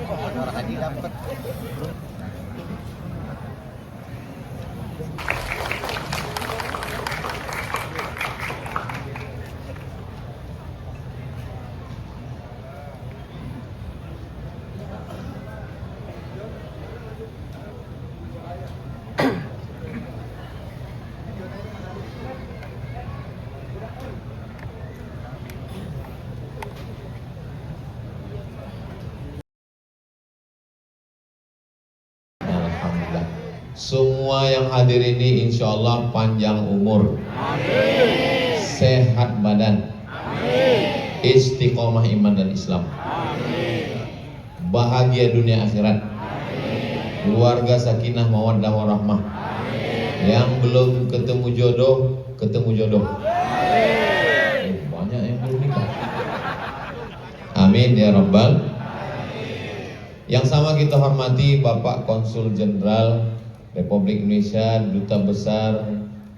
Suara Haji dapat. Alhamdulillah. Semua yang hadir ini insya Allah panjang umur, amin. Sehat badan, amin. Istiqomah iman dan Islam, amin. Bahagia dunia akhirat, amin. Keluarga sakinah mawaddah warahmah, amin. Yang belum ketemu jodoh, ketemu jodoh, amin. Banyak yang belum nikah, amin ya rabbal. Yang sama kita hormati Bapak Konsul Jenderal Republik Indonesia, Duta Besar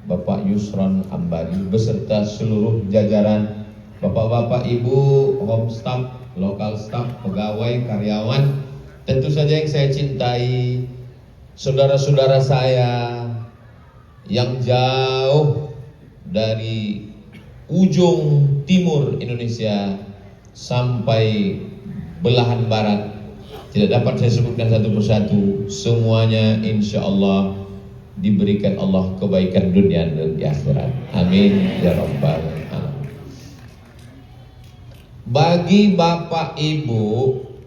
Bapak Yusron Ambari beserta seluruh jajaran, Bapak-bapak, Ibu, home staff, lokal staff, pegawai, karyawan, tentu saja yang saya cintai, saudara-saudara saya yang jauh dari ujung timur Indonesia sampai belahan barat. Tidak dapat saya sebutkan satu persatu. Semuanya insya Allah diberikan Allah kebaikan dunia dan di akhirat. Amin ya rabbal alamin. Bagi Bapak Ibu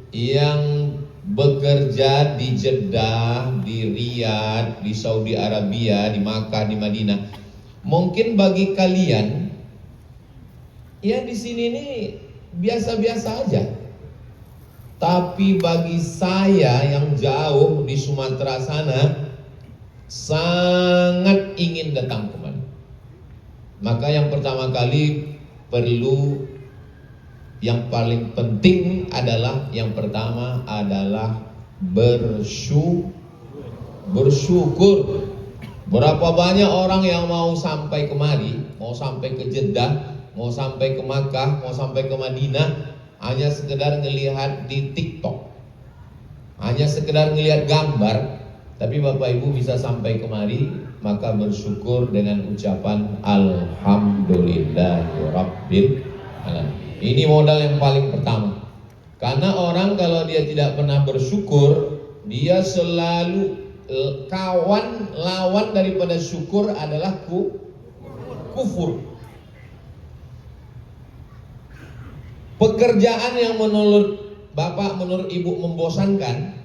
yang bekerja di Jeddah, di Riyadh, di Saudi Arabia, di Makkah, di Madinah, mungkin bagi kalian ya di sini ini biasa-biasa aja. Tapi bagi saya yang jauh di Sumatera sana, sangat ingin datang kemari. Maka yang pertama kali perlu, yang paling penting adalah, yang pertama adalah bersyukur. Berapa banyak orang yang mau sampai kemari, mau sampai ke Jeddah, mau sampai ke Makkah, mau sampai ke Madinah, hanya sekedar ngelihat di TikTok, hanya sekedar ngelihat gambar, tapi Bapak Ibu bisa sampai kemari, maka bersyukur dengan ucapan Alhamdulillahirabbil alamin. Ini modal yang paling pertama. Karena orang kalau dia tidak pernah bersyukur, dia selalu lawan daripada syukur adalah kufur. Pekerjaan yang menurut Bapak, menurut Ibu membosankan,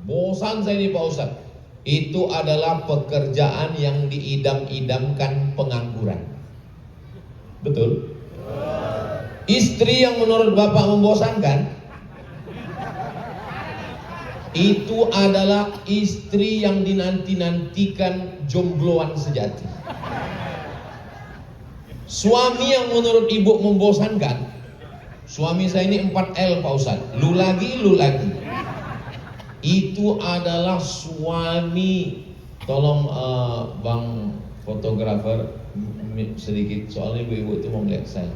bosan saya nih Pak Ustadz, itu adalah pekerjaan yang diidam-idamkan pengangguran. Betul? Istri yang menurut Bapak membosankan, itu adalah istri yang dinanti-nantikan jombloan sejati. Suami yang menurut Ibu membosankan, suami saya ini 4L Pak Ustadz, lu lagi. Itu adalah suami, tolong Bang fotografer sedikit, soalnya ibu-ibu itu mau melihat saya.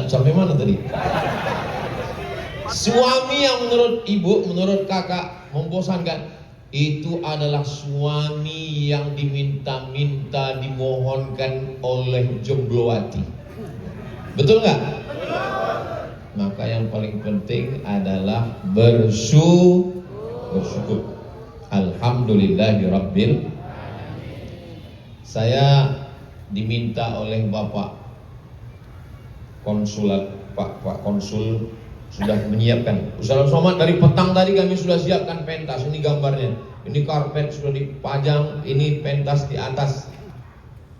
Sampai mana tadi? Suami yang menurut Ibu, menurut kakak membosankan, itu adalah suami yang diminta-minta, dimohonkan oleh jomblowati. Betul nggak? Maka yang paling penting adalah bersyukur. Alhamdulillahirabbil. Saya diminta oleh Bapak Konsulat, Pak Konsul sudah menyiapkan. Ustaz Somad, dari petang tadi kami sudah siapkan pentas. Ini gambarnya. Ini karpet sudah dipajang, ini pentas di atas.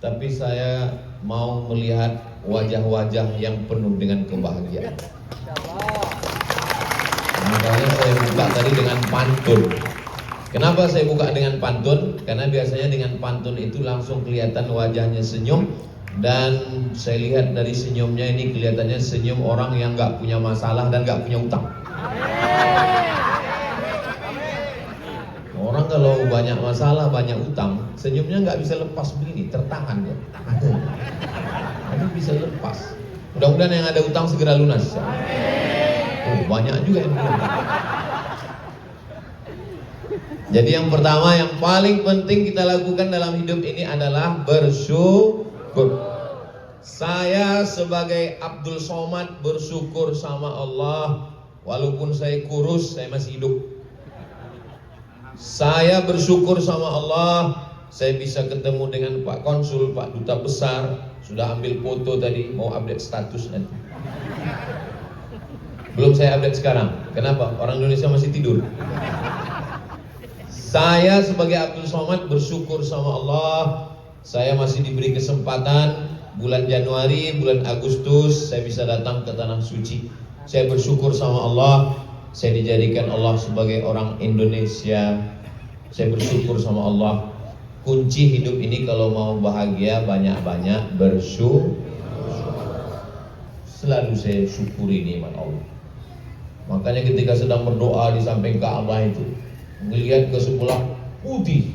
Tapi saya mau melihat wajah-wajah yang penuh dengan kebahagiaan. Makanya saya buka tadi dengan pantun. Kenapa saya buka dengan pantun? Karena biasanya dengan pantun itu langsung kelihatan wajahnya senyum. Dan saya lihat dari senyumnya ini kelihatannya senyum orang yang gak punya masalah dan gak punya utang. Orang kalau banyak masalah, banyak utang, senyumnya gak bisa lepas begini, tertahan ya. Tapi bisa lepas. Mudah-mudahan yang ada utang segera lunas. Oh, banyak juga yang belum. Jadi yang pertama, yang paling penting kita lakukan dalam hidup ini adalah bersyukur. Saya sebagai Abdul Somad bersyukur sama Allah. Walaupun saya kurus, saya masih hidup. Saya bersyukur sama Allah, saya bisa ketemu dengan Pak Konsul, Pak Duta Besar. Sudah ambil foto tadi, mau update status nanti. Belum saya update sekarang. Kenapa? Orang Indonesia masih tidur. Saya sebagai Abdul Somad bersyukur sama Allah, saya masih diberi kesempatan bulan Januari, bulan Agustus saya bisa datang ke Tanah Suci. Saya bersyukur sama Allah, saya dijadikan Allah sebagai orang Indonesia. Saya bersyukur sama Allah. Kunci hidup ini kalau mau bahagia banyak-banyak bersyukur. Selalu saya syukuri nikmat Allah. Makanya ketika sedang berdoa di samping Ka'bah itu, melihat ke sebelah putih,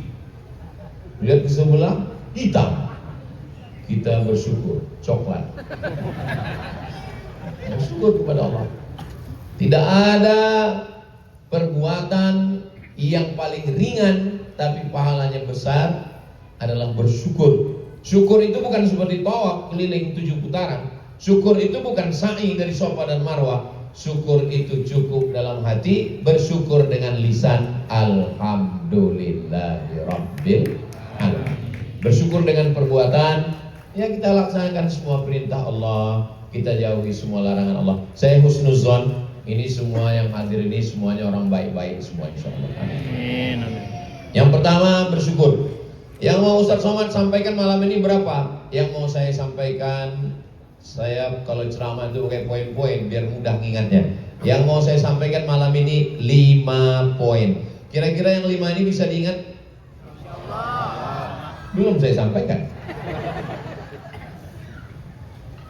lihat ke sebelah hitam, kita bersyukur coklat. Bersyukur kepada Allah. Tidak ada perbuatan yang paling ringan tapi pahalanya besar adalah bersyukur. Syukur itu bukan seperti tawaf keliling 7 putaran. Syukur itu bukan sa'i dari Safa dan Marwah. Syukur itu cukup dalam hati, bersyukur dengan lisan alhamdulillahirabbil alamin. Bersyukur dengan perbuatan, ya kita laksanakan semua perintah Allah, kita jauhi semua larangan Allah. Saya husnuzon, ini semua yang hadir ini semuanya orang baik-baik semua insyaallah. Amin. Yang pertama bersyukur. Yang mau Ustaz Somad sampaikan malam ini berapa? Yang mau saya sampaikan, saya kalau ceramah itu pakai poin-poin biar mudah ngingatnya. Yang mau saya sampaikan malam ini 5 poin. Kira-kira yang 5 ini bisa diingat? Belum saya sampaikan.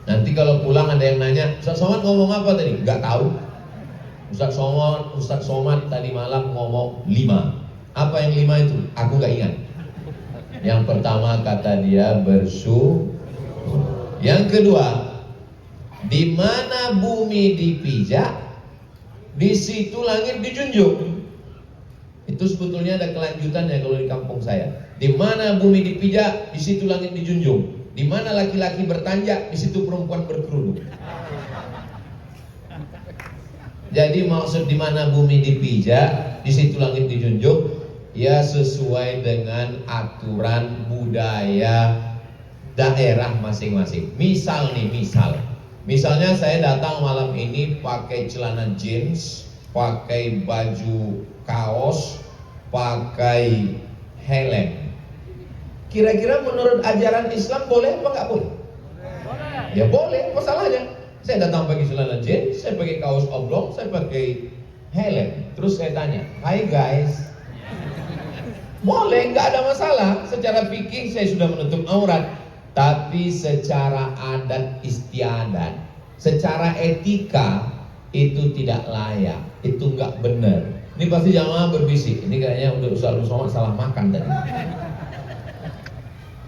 Nanti kalau pulang ada yang nanya, Ustaz Somad ngomong apa tadi? Gak tahu. Ustaz Somad tadi malam ngomong 5. Apa yang 5 itu? Aku gak ingat. Yang pertama kata dia bersyukur. Yang kedua, di mana bumi dipijak, di situ langit dijunjung. Itu sebetulnya ada kelanjutannya kalau di kampung saya. Di mana bumi dipijak, di situ langit dijunjung. Di mana laki-laki bertanjak, di situ perempuan berkerudung. Jadi maksud di mana bumi dipijak, di situ langit dijunjung, ya sesuai dengan aturan budaya daerah masing-masing. Misalnya saya datang malam ini pakai celana jeans, pakai baju kaos, pakai helm. Kira-kira menurut ajaran Islam boleh apa nggak boleh? Ya boleh, apa salahnya? Saya datang pakai celana jeans, saya pakai kaos oblong, saya pakai helm. Terus saya tanya, "Hai guys." Boleh, nggak ada masalah. Secara fikih saya sudah menutup aurat. Tapi secara adat istiadat, secara etika itu tidak layak, itu nggak benar. Ini pasti jamaah berbisik. Ini kayaknya udah Ustaz Somad salah makan tadi.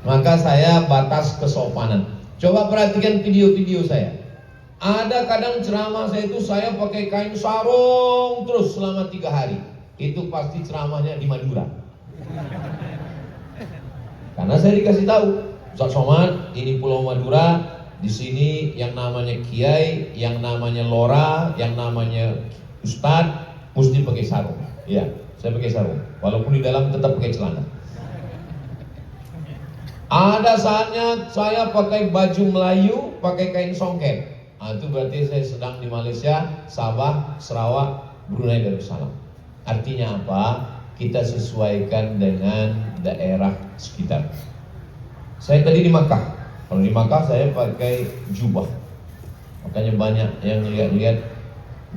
Maka saya batas kesopanan. Coba perhatikan video-video saya. Ada kadang ceramah saya itu saya pakai kain sarung terus selama 3 hari. Itu pasti ceramahnya di Madura. Karena saya dikasih tahu, Ustaz Somad, ini Pulau Madura, di sini yang namanya kiai, yang namanya lora, yang namanya ustadz mesti pakai sarung. Ya, saya pakai sarung. Walaupun di dalam tetap pakai celana. Ada saatnya saya pakai baju Melayu, pakai kain songket. Nah, itu berarti saya sedang di Malaysia, Sabah, Sarawak, Brunei Darussalam. Artinya apa? Kita sesuaikan dengan daerah sekitar. Saya tadi di Makkah. Kalau di Makkah saya pakai jubah. Makanya banyak yang lihat-lihat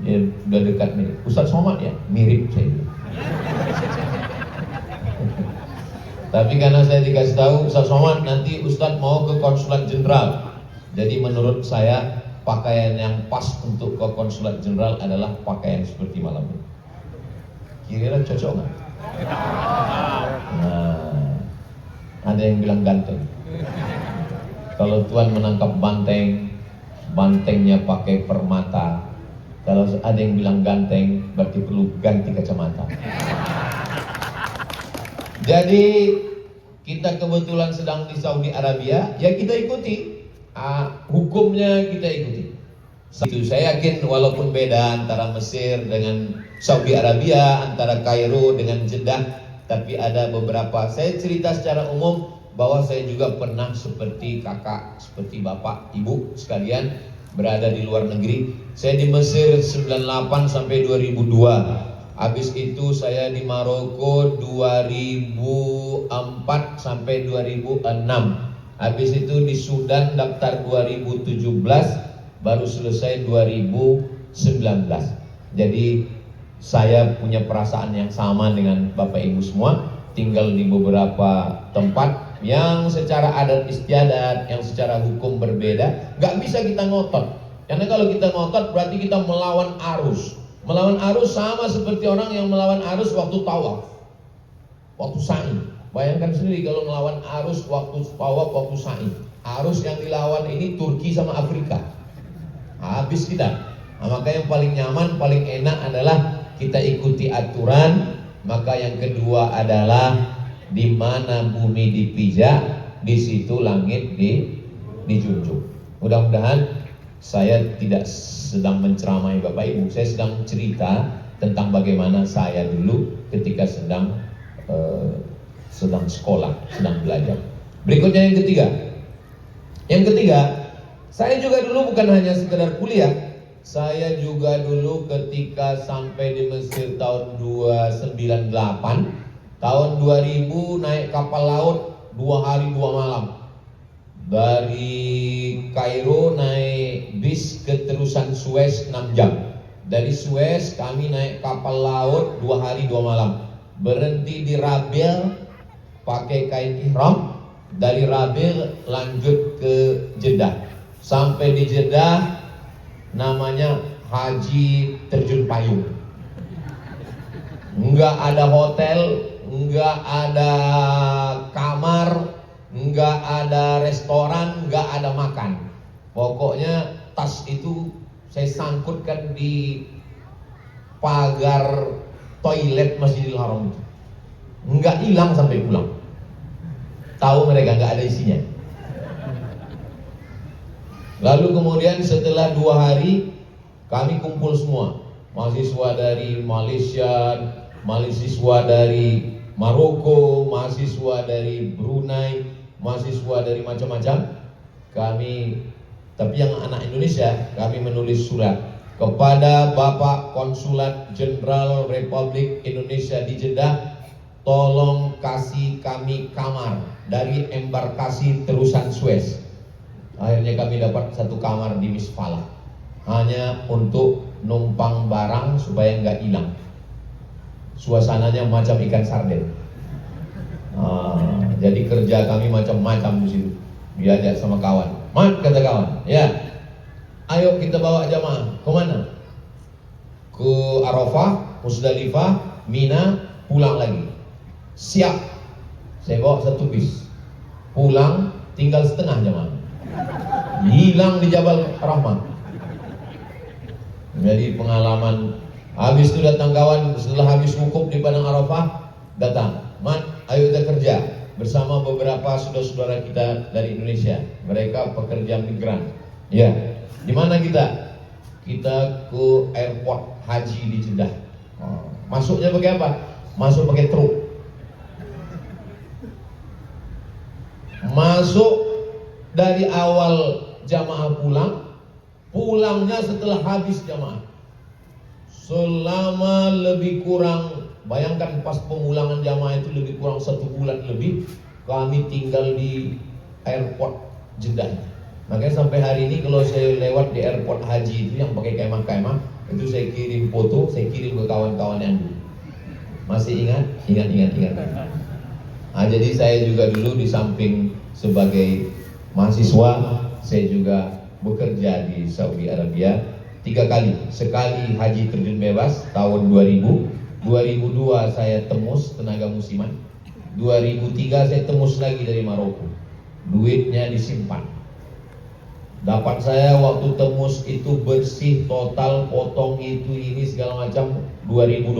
dia udah dekat mirip. Ustaz Somad ya, mirip saya. Tapi karena saya dikasih tahu Ustaz Somad nanti Ustaz mau ke Konsulat Jenderal. Jadi menurut saya pakaian yang pas untuk ke Konsulat Jenderal adalah pakaian seperti malam ini. Kira-kira cocok nggak? Nah, ada yang bilang ganteng. Kalau Tuhan menangkap banteng, bantengnya pakai permata. Kalau ada yang bilang ganteng, berarti perlu ganti kacamata. Jadi kita kebetulan sedang di Saudi Arabia, ya kita ikuti hukumnya, kita ikuti. Itu saya yakin walaupun beda antara Mesir dengan Saudi Arabia, antara Kairo dengan Jeddah, tapi ada beberapa, saya cerita secara umum bahwa saya juga pernah seperti kakak, seperti bapak, ibu sekalian berada di luar negeri. Saya di Mesir 98 sampai 2002. Habis itu saya di Maroko 2004 sampai 2006. Habis itu di Sudan daftar 2017, baru selesai 2019. Jadi saya punya perasaan yang sama dengan Bapak Ibu semua, tinggal di beberapa tempat yang secara adat istiadat, yang secara hukum berbeda. Gak bisa kita ngotot, karena kalau kita ngotot berarti kita melawan arus. Melawan arus sama seperti orang yang melawan arus waktu tawaf, waktu sa'i. Bayangkan sendiri kalau melawan arus waktu tawaf, waktu sa'i. Arus yang dilawan ini Turki sama Afrika, habis kita. Maka yang paling nyaman, paling enak adalah kita ikuti aturan. Maka yang kedua adalah di mana bumi dipijak, di situ langit dijunjung. Mudah-mudahan saya tidak sedang menceramai Bapak Ibu, saya sedang cerita tentang bagaimana saya dulu ketika sedang sekolah, sedang belajar. Berikutnya yang ketiga. Yang ketiga, saya juga dulu bukan hanya sekedar kuliah, saya juga dulu ketika sampai di Mesir tahun 298, tahun 2000 naik kapal laut 2 hari 2 malam. Dari Kairo naik bis ke terusan Suez 6 jam. Dari Suez kami naik kapal laut 2 hari 2 malam. Berhenti di Rabil pakai kain ihram. Dari Rabil lanjut ke Jeddah. Sampai di Jeddah namanya Haji Terjun Payung. Enggak ada hotel, enggak ada kamar, enggak ada restoran, enggak ada makan. Pokoknya tas itu saya sangkutkan di pagar toilet Masjidil Haram itu. Enggak hilang sampai pulang. Tahu mereka enggak ada isinya. Lalu kemudian setelah 2 hari kami kumpul semua, mahasiswa dari Malaysia, mahasiswa dari Maroko, mahasiswa dari Brunei, mahasiswa dari macam-macam. Kami, tapi yang anak Indonesia, kami menulis surat kepada Bapak Konsulat Jenderal Republik Indonesia di Jeddah, tolong kasih kami kamar dari embarkasi terusan Suez. Akhirnya kami dapat 1 kamar di Misfalah, hanya untuk numpang barang supaya nggak hilang. Suasananya macam ikan sarden. Jadi kerja kami macam-macam di situ. Diajak sama kawan. Mat, kata kawan, ya, ayo kita bawa jamaah. Kemana? Ke Arafah, Musdalifah, Mina, pulang lagi. Siap. Saya bawa 1 bis. Pulang tinggal setengah jamaah. Hilang di Jabal Rahmah. Jadi pengalaman. Habis itu datang kawan, setelah habis wukuf di Padang Arafah, datang, Mat, ayo kita kerja bersama beberapa saudara-saudara kita dari Indonesia. Mereka pekerja migran. Ya, di mana kita? Kita ke airport haji di Jeddah. Masuknya pakai apa? Masuk pakai truk. Masuk dari awal jamaah pulang, pulangnya setelah habis jamaah. Selama lebih kurang, bayangkan pas pemulangan jamaah itu lebih kurang 1 bulan lebih, kami tinggal di airport Jeddah. Makanya sampai hari ini kalau saya lewat di airport haji itu yang pakai kemah-kemah, itu saya kirim foto, saya kirim ke kawan-kawan yang dulu. Masih ingat? Ingat. Jadi saya juga dulu di samping sebagai mahasiswa, saya juga bekerja di Saudi Arabia 3 kali. Sekali haji terjun bebas tahun 2000, 2002 saya tembus tenaga musiman, 2003 saya tembus lagi dari Maroko. Duitnya disimpan. Dapat saya waktu tembus itu bersih total, potong itu ini segala macam $2.000.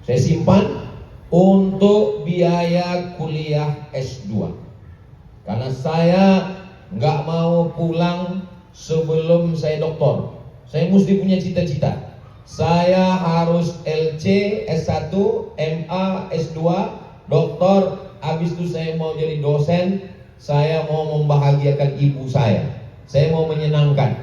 Saya simpan untuk biaya kuliah S2. Karena saya nggak mau pulang sebelum saya doktor. Saya mesti punya cita-cita. Saya harus LC, S1, MA, S2, doktor. Habis itu saya mau jadi dosen. Saya mau membahagiakan ibu saya. Saya mau menyenangkan.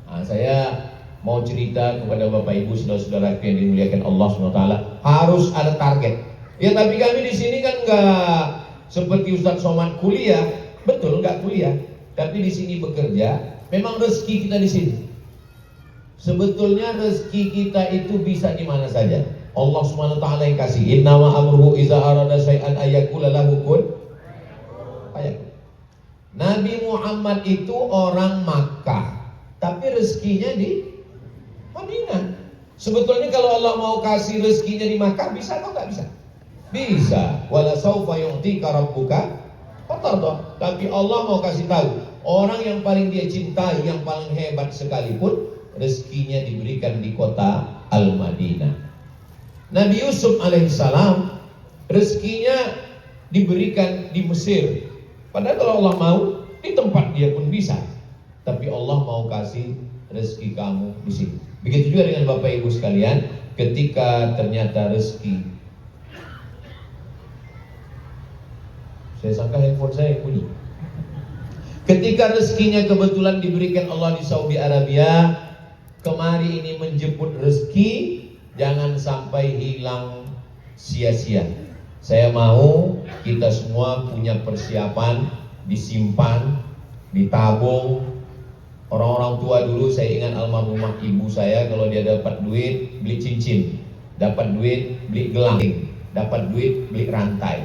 Nah, saya mau cerita kepada Bapak Ibu saudara-saudara yang dimuliakan Allah SWT, harus ada target. Ya tapi kami di sini kan nggak seperti Ustadz Somad kuliah, betul nggak kuliah, tapi di sini bekerja. Memang rezeki kita di sini. Sebetulnya rezeki kita itu bisa di mana saja. Allah SWT yang kasih. Innama amruhu iza arada syai'an ayyakula lahu kun fayakun. Nabi Muhammad itu orang Makkah, tapi rezekinya di Madinah. Sebetulnya kalau Allah mau kasih rezekinya di Makkah, bisa atau nggak bisa? Bisa. Wala saufa yu'tika rabbuka fatardah. Tapi Allah mau kasih tahu, orang yang paling dia cintai, yang paling hebat sekalipun, rezekinya diberikan di kota Al-Madinah. Nabi Yusuf alaihissalam rezekinya diberikan di Mesir. Padahal kalau Allah mau, di tempat dia pun bisa. Tapi Allah mau kasih rezeki kamu di sini. Begitu juga dengan Bapak Ibu sekalian, ketika ternyata rezeki. Saya sangka handphone saya bunyi. Ketika rezekinya kebetulan diberikan Allah di Saudi Arabia, kemari ini menjemput rezeki, jangan sampai hilang sia-sia. Saya mau kita semua punya persiapan, disimpan, ditabung. Orang-orang tua dulu saya ingat almarhumah ibu saya, kalau dia dapat duit beli cincin, dapat duit beli gelang, dapat duit beli rantai.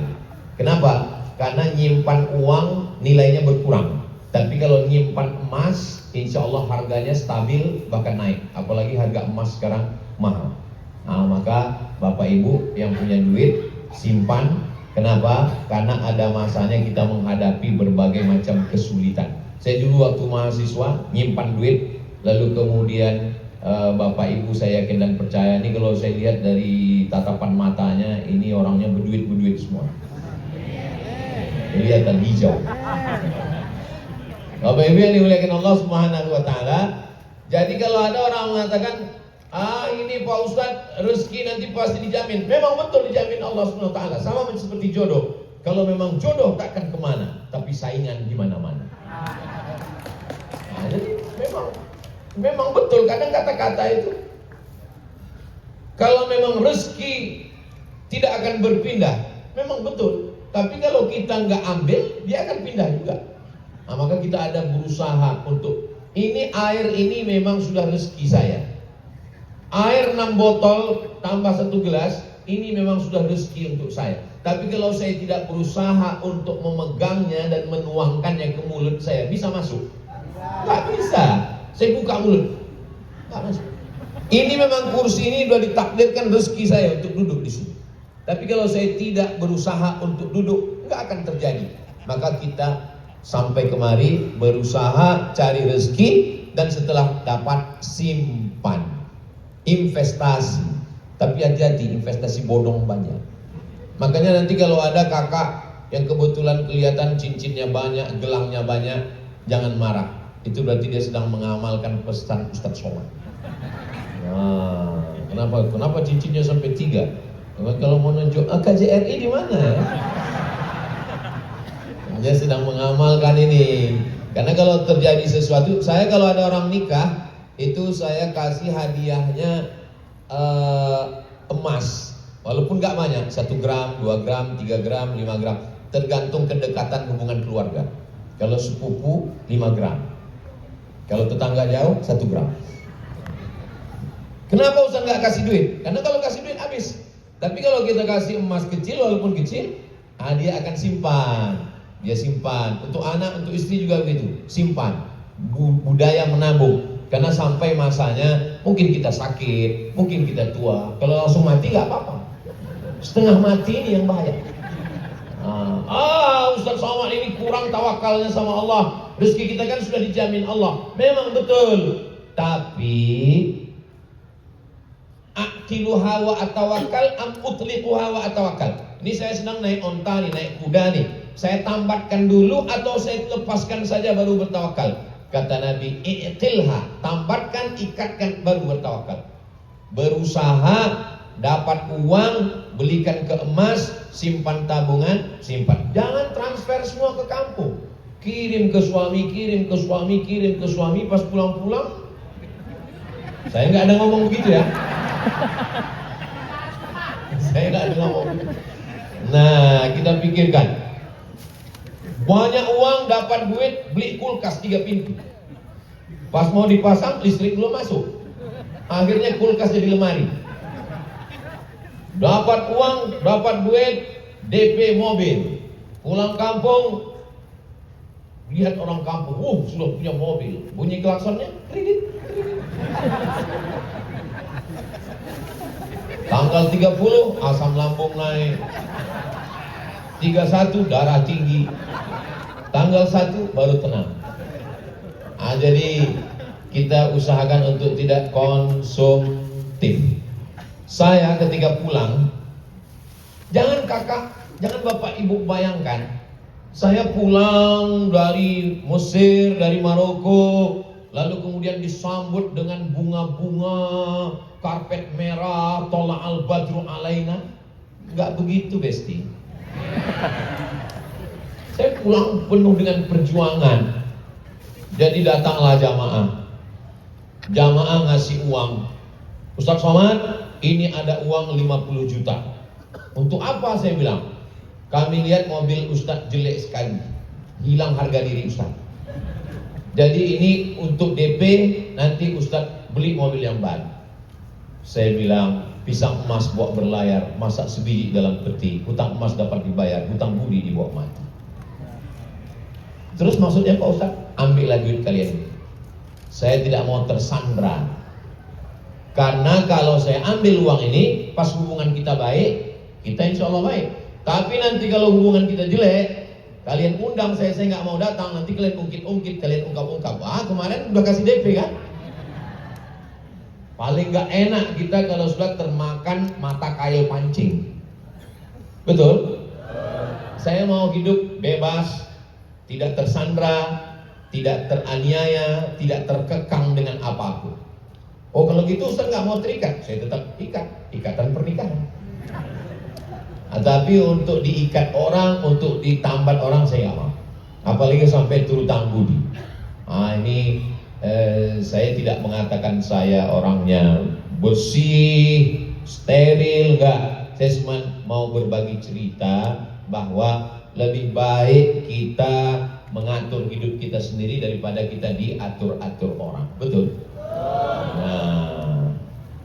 Kenapa? Karena nyimpan uang nilainya berkurang. Tapi kalau nyimpan emas, insya Allah harganya stabil bahkan naik. Apalagi harga emas sekarang mahal. Nah, maka Bapak Ibu yang punya duit simpan. Kenapa? Karena ada masanya kita menghadapi berbagai macam kesulitan. Saya dulu waktu mahasiswa nyimpan duit, lalu kemudian Bapak Ibu saya yakin dan percaya, ini kalau saya lihat dari tatapan matanya, ini orangnya berduit semua. Kelihatan hijau. Bapak Ibu yang dimuliakan Allah Subhanahu wa taala. Jadi kalau ada orang mengatakan, ini Pak Ustadz rezeki nanti pasti dijamin. Memang betul dijamin Allah SWT. Sama seperti jodoh. Kalau memang jodoh takkan kemana, tapi saingan di mana-mana. Nah, jadi memang betul kadang kata-kata itu. Kalau memang rezeki tidak akan berpindah, memang betul. Tapi kalau kita nggak ambil, dia akan pindah juga. Nah, maka kita ada berusaha untuk ini air ini memang sudah rezeki saya. Air 6 botol tambah 1 gelas, ini memang sudah rezeki untuk saya. Tapi kalau saya tidak berusaha untuk memegangnya dan menuangkannya ke mulut saya, bisa masuk? Nggak bisa. Saya buka mulut, nggak masuk. Ini memang kursi ini sudah ditakdirkan rezeki saya untuk duduk di sini. Tapi kalau saya tidak berusaha untuk duduk, nggak akan terjadi. Maka kita sampai kemari berusaha cari rezeki, dan setelah dapat simpan. Investasi, tapi hati-hati, investasi bodong banyak. Makanya nanti kalau ada kakak yang kebetulan kelihatan cincinnya banyak, gelangnya banyak, jangan marah. Itu berarti dia sedang mengamalkan pesan Ustadz Somad. Nah, kenapa cincinnya sampai 3? Kalau mau nunjuk KJRI di mana ya? Dia sedang mengamalkan ini. Karena kalau terjadi sesuatu, saya kalau ada orang nikah, itu saya kasih hadiahnya emas, walaupun nggak banyak, 1 gram, 2 gram, 3 gram, 5 gram, tergantung kedekatan hubungan keluarga. Kalau sepupu 5 gram, kalau tetangga jauh 1 gram. Kenapa Ustaz nggak kasih duit? Karena kalau kasih duit habis. Tapi kalau kita kasih emas kecil, walaupun kecil, dia akan simpan. Dia simpan. Untuk anak, untuk istri juga begitu, simpan. Budaya menabung. Karena sampai masanya, mungkin kita sakit, mungkin kita tua. Kalau langsung mati nggak apa-apa. Setengah mati ini yang bahaya. Ustaz Somad ini kurang tawakalnya sama Allah. Rezeki kita kan sudah dijamin Allah. Memang betul. Tapi akiluha wa atawakal am utliquha wa atawakal. Ini saya sedang naik onta nih, naik kuda nih. Saya tambatkan dulu atau saya lepaskan saja baru bertawakal. Kata Nabi, i'tilha, tambatkan, ikatkan baru bertawakal. Berusaha dapat uang, belikan ke emas, simpan tabungan, simpan. Jangan transfer semua ke kampung. Kirim ke suami, kirim ke suami, kirim ke suami, pas pulang-pulang saya nggak ada ngomong begitu ya. Saya nggak ada ngomong begitu. Nah, kita pikirkan. Banyak uang, dapat duit, beli kulkas 3 pintu. Pas mau dipasang, listrik belum masuk. Akhirnya kulkas jadi lemari. Dapat uang, dapat duit, DP mobil. Pulang kampung, lihat orang kampung, sudah punya mobil. Bunyi klaksonnya, kredit. Tanggal 30, asam lambung naik. 31, darah tinggi. Tanggal 1 baru tenang. Jadi kita usahakan untuk tidak konsumtif. Saya ketika pulang, jangan kakak, jangan bapak ibu bayangkan, saya pulang dari Mesir, dari Maroko, lalu kemudian disambut dengan bunga-bunga, karpet merah, tola al-badru alaina. Enggak begitu, Besti. Saya pulang penuh dengan perjuangan. Jadi datanglah jamaah. Jamaah ngasih uang. Ustaz Somad, ini ada uang 50 juta. Untuk apa, saya bilang? Kami lihat mobil Ustaz jelek sekali. Hilang harga diri Ustaz. Jadi ini untuk DP, nanti Ustaz beli mobil yang baru. Saya bilang, pisang emas buat berlayar, masak sebiji dalam peti. Hutang emas dapat dibayar, hutang budi dibawa mati. Terus maksudnya Pak Ustaz, ambillah duit kalian. Saya tidak mau tersandra. Karena kalau saya ambil uang ini, pas hubungan kita baik, kita insya Allah baik. Tapi nanti kalau hubungan kita jelek, kalian undang saya nggak mau datang. Nanti kalian ungkit-ungkit, kalian ungkap-ungkap. Kemarin udah kasih DP kan? Paling nggak enak kita kalau sudah termakan mata kail pancing. Betul? Saya mau hidup bebas, tidak tersandra, tidak teraniaya, tidak terkekang dengan apapun. Oh kalau gitu Ustaz nggak mau terikat, saya tetap ikat, ikatan pernikahan. Tapi untuk diikat orang, untuk ditambat orang saya nggak mau. Apalagi sampai turutang budi. Ini saya tidak mengatakan saya orangnya bersih, steril, enggak. Saya cuma mau berbagi cerita bahwa lebih baik kita mengatur hidup kita sendiri daripada kita diatur-atur orang. Betul? Nah,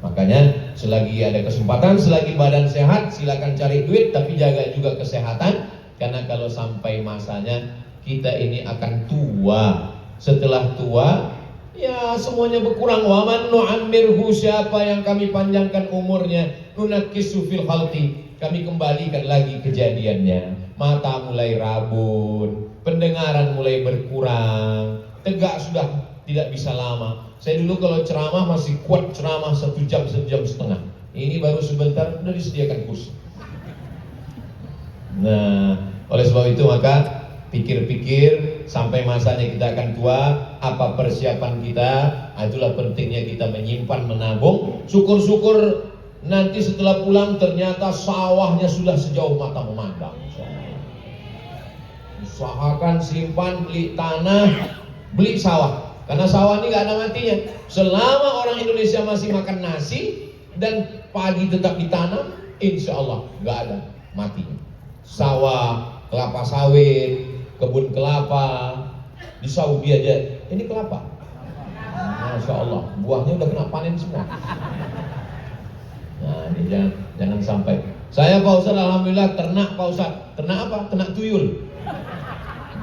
makanya selagi ada kesempatan, selagi badan sehat, silakan cari duit, tapi jaga juga kesehatan. Karena kalau sampai masanya kita ini akan tua. Setelah tua, ya semuanya berkurang. Wa man nu'ammirhu, siapa yang kami panjangkan umurnya, nunakkisu fil khalqi, kami kembalikan lagi kejadiannya. Mata mulai rabun, pendengaran mulai berkurang, tegak sudah tidak bisa lama. Saya dulu kalau ceramah masih kuat ceramah 1 jam, 1 jam setengah. Ini baru sebentar sudah disediakan kursi. Nah, oleh sebab itu maka pikir-pikir sampai masanya kita akan tua, apa persiapan kita. Itulah pentingnya kita menyimpan, menabung. Syukur-syukur nanti setelah pulang ternyata sawahnya sudah sejauh mata memandang. Usahakan simpan, beli tanah, beli sawah. Karena sawah ini gak ada matinya. Selama orang Indonesia masih makan nasi dan padi tetap ditanam, insya Allah gak ada matinya. Sawah, kelapa sawit, kebun kelapa. Di Saudi aja, ini kelapa, Masya Allah, buahnya udah kena panen semua. Nah ini jangan sampai. Saya Pak Ustaz alhamdulillah ternak Pak Ustaz. Ternak apa? Ternak tuyul.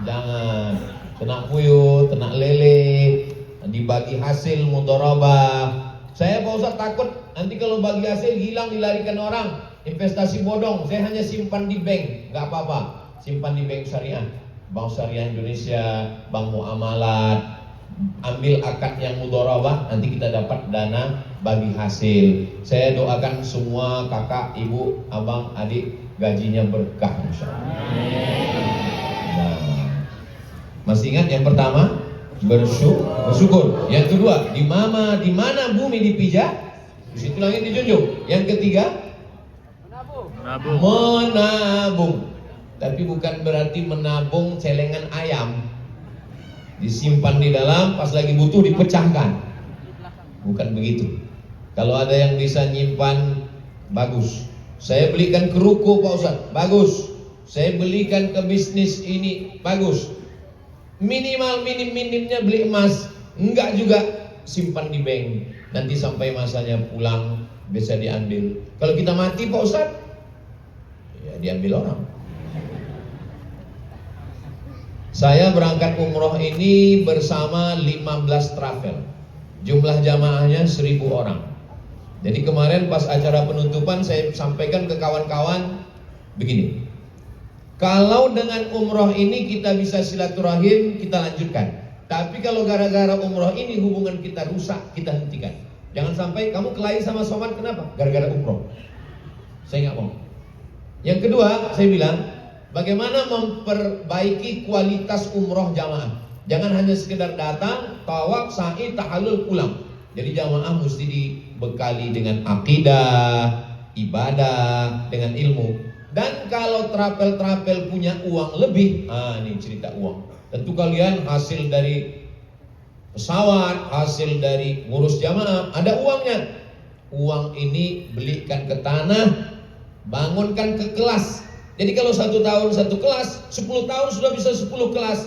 Jangan. Ternak puyuh, ternak lele, dibagi hasil mudharabah. Saya Pak Ustaz takut nanti kalau bagi hasil hilang, dilarikan orang, investasi bodong. Saya hanya simpan di bank, nggak apa-apa. Simpan di bank syariah. Bank Syariah Indonesia, Bank Muamalat, ambil akad yang mudharabah, nanti kita dapat dana bagi hasil. Saya doakan semua kakak, ibu, abang, adik gajinya berkah insyaallah. Nah, masih ingat yang pertama? Bersyukur. Yang kedua, di mana bumi dipijak, di situ langit dijunjung. Yang ketiga, menabung. Tapi bukan berarti menabung celengan ayam, disimpan di dalam, pas lagi butuh dipecahkan. Bukan begitu. Kalau ada yang bisa nyimpan, bagus. Saya belikan ke ruko Pak Ustadz, bagus. Saya belikan ke bisnis ini, bagus. Minimnya beli emas, enggak juga simpan di bank. Nanti sampai masanya pulang bisa diambil. Kalau kita mati Pak Ustadz, ya diambil orang. Saya berangkat umroh ini bersama 15 travel. Jumlah jamaahnya 1000 orang. Jadi kemarin pas acara penutupan saya sampaikan ke kawan-kawan begini. Kalau dengan umroh ini kita bisa silaturahim, kita lanjutkan. Tapi kalau gara-gara umroh ini hubungan kita rusak, kita hentikan. Jangan sampai kamu kelahi sama Somad, kenapa? Gara-gara umroh. Saya nggak mau. Yang kedua, saya bilang, bagaimana memperbaiki kualitas umroh jamaah. Jangan hanya sekedar datang, tawaf, sa'i, tahallul, pulang. Jadi jamaah mesti dibekali dengan akidah, ibadah, dengan ilmu. Dan kalau travel-travel punya uang lebih, ini cerita uang. Tentu kalian hasil dari pesawat, hasil dari ngurus jamaah, ada uangnya. Uang ini belikan ke tanah, bangunkan ke kelas. Jadi kalau 1 tahun 1 kelas, 10 tahun sudah bisa 10 kelas.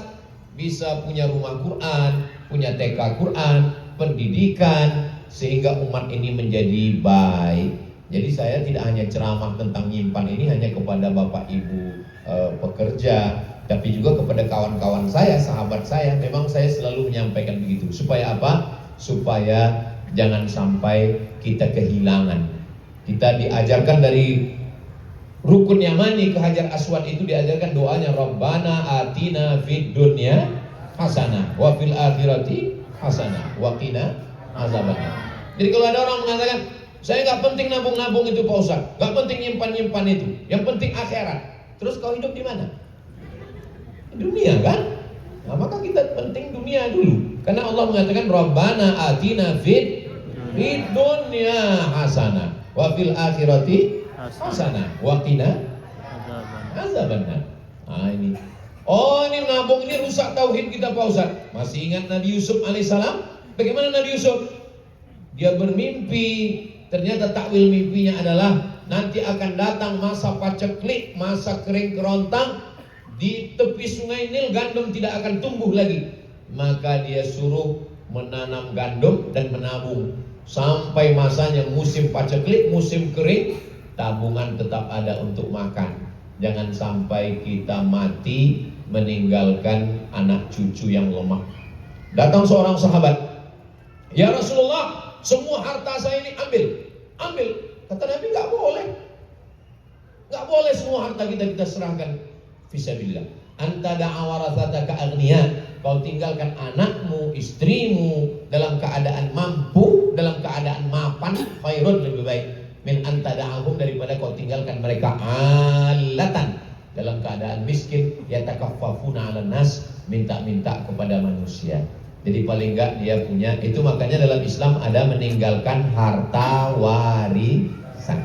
Bisa punya rumah Quran, punya TK Quran, pendidikan, sehingga umat ini menjadi baik. Jadi saya tidak hanya ceramah tentang nyimpan ini hanya kepada bapak ibu pekerja, tapi juga kepada kawan-kawan saya, sahabat saya. Memang saya selalu menyampaikan begitu. Supaya apa? Supaya jangan sampai kita kehilangan. Kita diajarkan dari Rukun Yamani ke Hajar Aswad itu diajarkan doanya Rabbana atina fid dunya hasanah wa fil akhirati hasanah wa qina azabannar. Jadi kalau ada orang mengatakan, saya nggak penting nabung-nabung itu Pak Ustaz, nggak penting nyimpan-nyimpan itu, yang penting akhirat. Terus kau hidup di mana? Di dunia kan? Nah, maka kita penting dunia dulu. Karena Allah mengatakan Rabbana atina fid dunya hasanah wa fil akhirati hasanah wa qina azabannar. Nah ini. Oh ini nabung ini rusak tauhid kita Pak Ustaz. Masih ingat Nabi Yusuf alaihissalam? Bagaimana Nabi Yusuf? Dia bermimpi, ternyata takwil mimpinya adalah nanti akan datang masa paceklik, masa kering kerontang, di tepi sungai Nil gandum tidak akan tumbuh lagi. Maka dia suruh menanam gandum dan menabung sampai masanya musim paceklik, musim kering, tabungan tetap ada untuk makan. Jangan sampai kita mati meninggalkan anak cucu yang lemah. Datang seorang sahabat, ya Rasulullah, semua harta saya ini ambil. Kata Nabi, nggak boleh semua harta kita serahkan fisabilillah. Anta da'a warathataka aghniya, kau tinggalkan anakmu, istrimu dalam keadaan mampu, dalam keadaan mapan, khairun, lebih baik min anta da'ahum, daripada kau tinggalkan mereka alatan, dalam keadaan miskin, yatakaffafuna 'alan nas, minta-minta kepada manusia. Jadi paling enggak dia punya itu. Makanya dalam Islam ada meninggalkan harta warisan.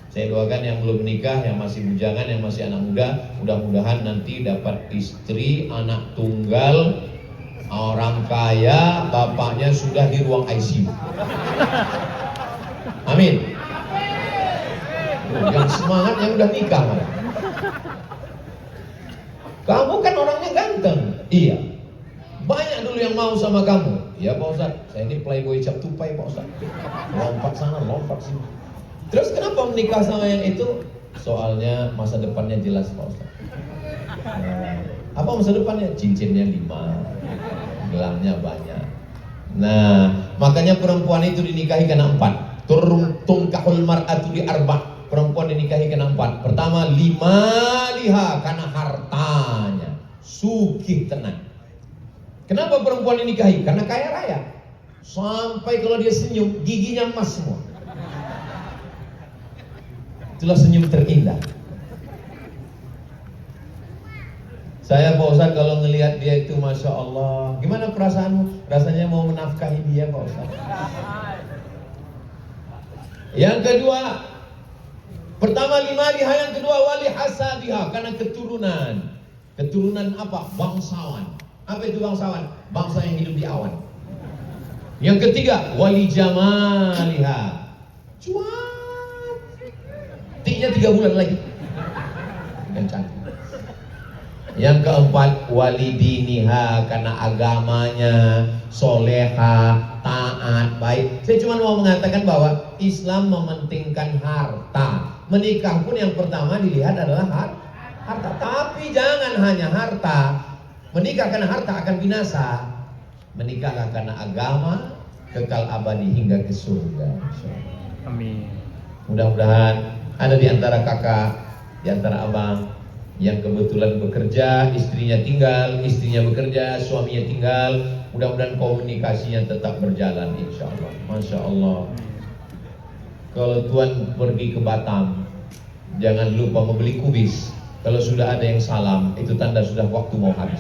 Saya doakan yang belum menikah, yang masih bujangan, yang masih anak muda, mudah-mudahan nanti dapat istri, anak tunggal, orang kaya, bapaknya sudah di ruang ICU. Amin. Yang semangat yang udah nikah. Kamu kan orangnya ganteng. Iya. Banyak dulu yang mau sama kamu. Ya Pak Ustaz, saya ini playboy cap tupai Pak Ustaz. Lompat sana, lompat sini. Terus kenapa menikah sama yang itu? Soalnya masa depannya jelas Pak Ustaz. Apa masa depannya? Cincinnya 5, gelamnya banyak. Nah, makanya perempuan itu dinikahi karena 4. Tungkahul mar'atu li 4. Perempuan dinikahi karena 4. Pertama, 5 liha, karena hartanya. sugih tenang. Kenapa perempuan ini nikahi? Karena kaya raya. Sampai kalau dia senyum, giginya emas semua. Itulah senyum terindah. Saya Pak Ustadz kalau ngelihat dia itu Masya Allah. Gimana perasaanmu? Rasanya mau menafkahi dia Pak Ustadz. Yang kedua, pertama limariha, yang kedua wali hasabiha, karena keturunan. Keturunan apa? Bangsawan. Apa itu bangsawan? Bangsa yang hidup di awan. Yang ketiga, wali jamaliha. Cuap. Tiknya 3 bulan lagi. Dan cantik. Yang keempat, wali diniha, karena agamanya soleha, taat, baik. Saya cuma mau mengatakan bahwa Islam mementingkan harta. Menikah pun yang pertama dilihat adalah harta. Tapi jangan hanya harta. Menikah karena harta akan binasa. Menikahlah karena agama, kekal abadi hingga ke surga. Amin. Mudah-mudahan ada di antara kakak, di antara abang yang kebetulan bekerja, istrinya tinggal, istrinya bekerja, suaminya tinggal. Mudah-mudahan komunikasinya tetap berjalan, insya Allah. Masya Allah. Kalau Tuan pergi ke Batam, jangan lupa membeli kubis. Kalau sudah ada yang salam, itu tanda sudah waktu mau habis.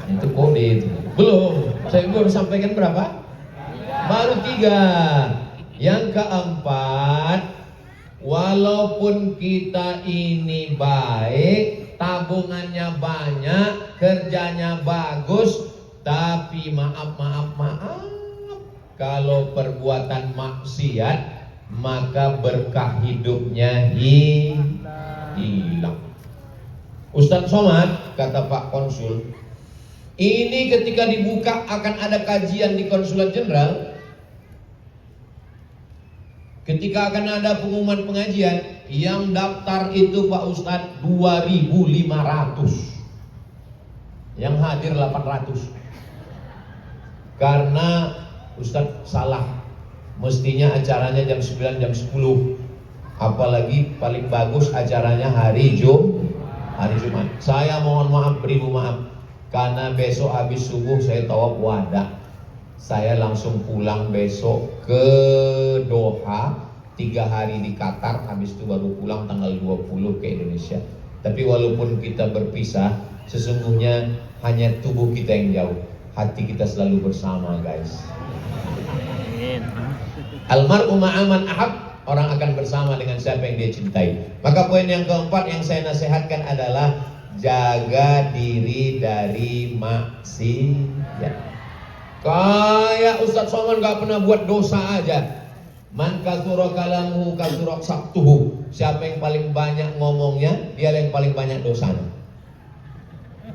Itu kode itu. Belum, saya baru sampaikan berapa? Baru 3. Yang keempat, walaupun kita ini baik, tabungannya banyak, kerjanya bagus, tapi maaf, kalau perbuatan maksiat, maka berkah hidupnya hilang. Ustadz Somad, kata Pak Konsul, ini ketika dibuka akan ada kajian di Konsulat Jenderal. Ketika akan ada pengumuman pengajian, yang daftar itu Pak Ustadz 2.500, yang hadir 800. Karena Ustadz salah. Mestinya acaranya jam 9, jam 10. Apalagi paling bagus acaranya hari Jumat. Saya mohon maaf, beribu maaf, karena besok habis subuh saya tawaf wada. Saya langsung pulang besok ke Doha, 3 hari di Qatar, habis itu baru pulang tanggal 20 ke Indonesia. Tapi walaupun kita berpisah, sesungguhnya hanya tubuh kita yang jauh, hati kita selalu bersama, guys. Almar'u ma'aman ahab, orang akan bersama dengan siapa yang dia cintai. Maka poin yang keempat yang saya nasihatkan adalah jaga diri dari maksiat. Kayak Ustadz Somad gak pernah buat dosa aja. Man katsura kalamuhu katsura saktuhu. Siapa yang paling banyak ngomongnya, dia yang paling banyak dosanya.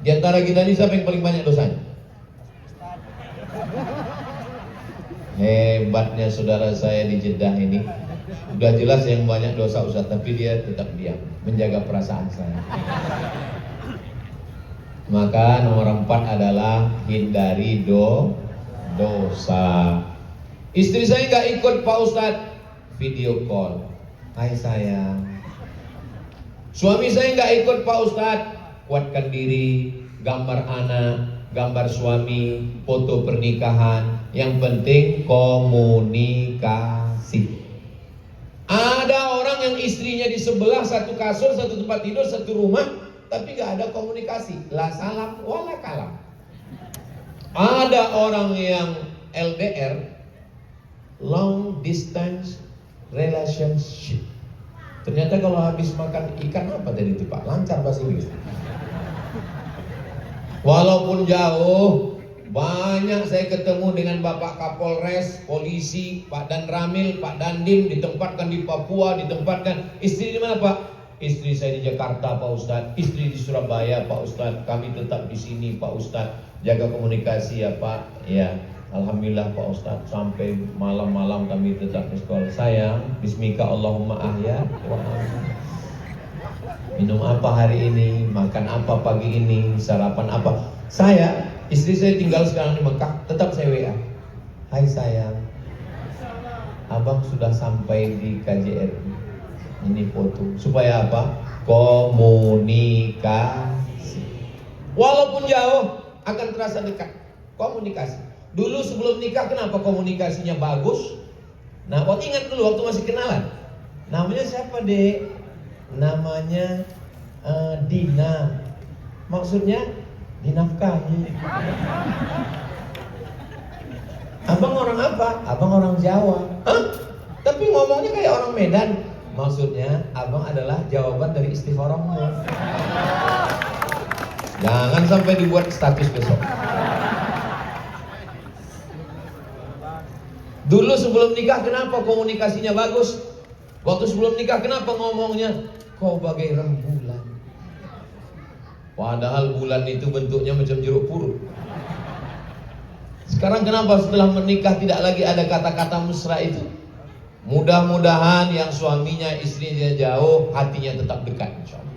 Di antara kita ini siapa yang paling banyak dosanya? Hebatnya saudara saya di Jeddah ini. Udah jelas yang banyak dosa Ustaz, tapi dia tetap diam, menjaga perasaan saya. Maka nomor 4 adalah hindari dosa. Istri saya nggak ikut Pak Ustadz, video call. Hai sayang. Suami saya nggak ikut Pak Ustadz, kuatkan diri, gambar anak, gambar suami, foto pernikahan. Yang penting komunikasi. Ada orang yang istrinya di sebelah, satu kasur, satu tempat tidur, satu rumah, tapi nggak ada komunikasi. La salam wala kalam. Ada orang yang LDR, long distance relationship. Ternyata kalau habis makan ikan apa tadi itu Pak? Lancar bahasa Inggris. Walaupun jauh, banyak saya ketemu dengan Bapak Kapolres, polisi, Pak Dan Ramil, Pak Dandim, ditempatkan di Papua, ditempatkan. Istri di mana Pak? Istri saya di Jakarta Pak Ustadz, istri di Surabaya Pak Ustadz, kami tetap di sini Pak Ustadz. Jaga komunikasi ya Pak. Ya, alhamdulillah Pak Ustadz, sampai malam-malam kami tetap di sekolah. Sayang, bismika Allahumma ahya wa minum apa hari ini, makan apa pagi ini, sarapan apa. Saya, istri saya tinggal sekarang di Mekah, tetap saya WA. Hai sayang, abang sudah sampai di KJRI. Ini foto. Supaya apa? komunikasi. Walaupun jauh akan terasa dekat. Komunikasi. Dulu sebelum nikah kenapa komunikasinya bagus? Nah, waktu ingat dulu waktu masih kenalan. Namanya siapa, Dek? Namanya Dina. Maksudnya dinafkahi. Abang orang apa? Abang orang Jawa. Hah? Tapi ngomongnya kayak orang Medan. Maksudnya abang adalah jawaban dari istikharahmu. Jangan sampai dibuat status besok. Dulu sebelum nikah kenapa komunikasinya bagus? Waktu sebelum nikah kenapa ngomongnya kau bagai rembulan? Padahal bulan itu bentuknya macam jeruk purut. Sekarang kenapa setelah menikah tidak lagi ada kata-kata mesra itu? Mudah-mudahan yang suaminya istrinya jauh hatinya tetap dekat, insyaallah.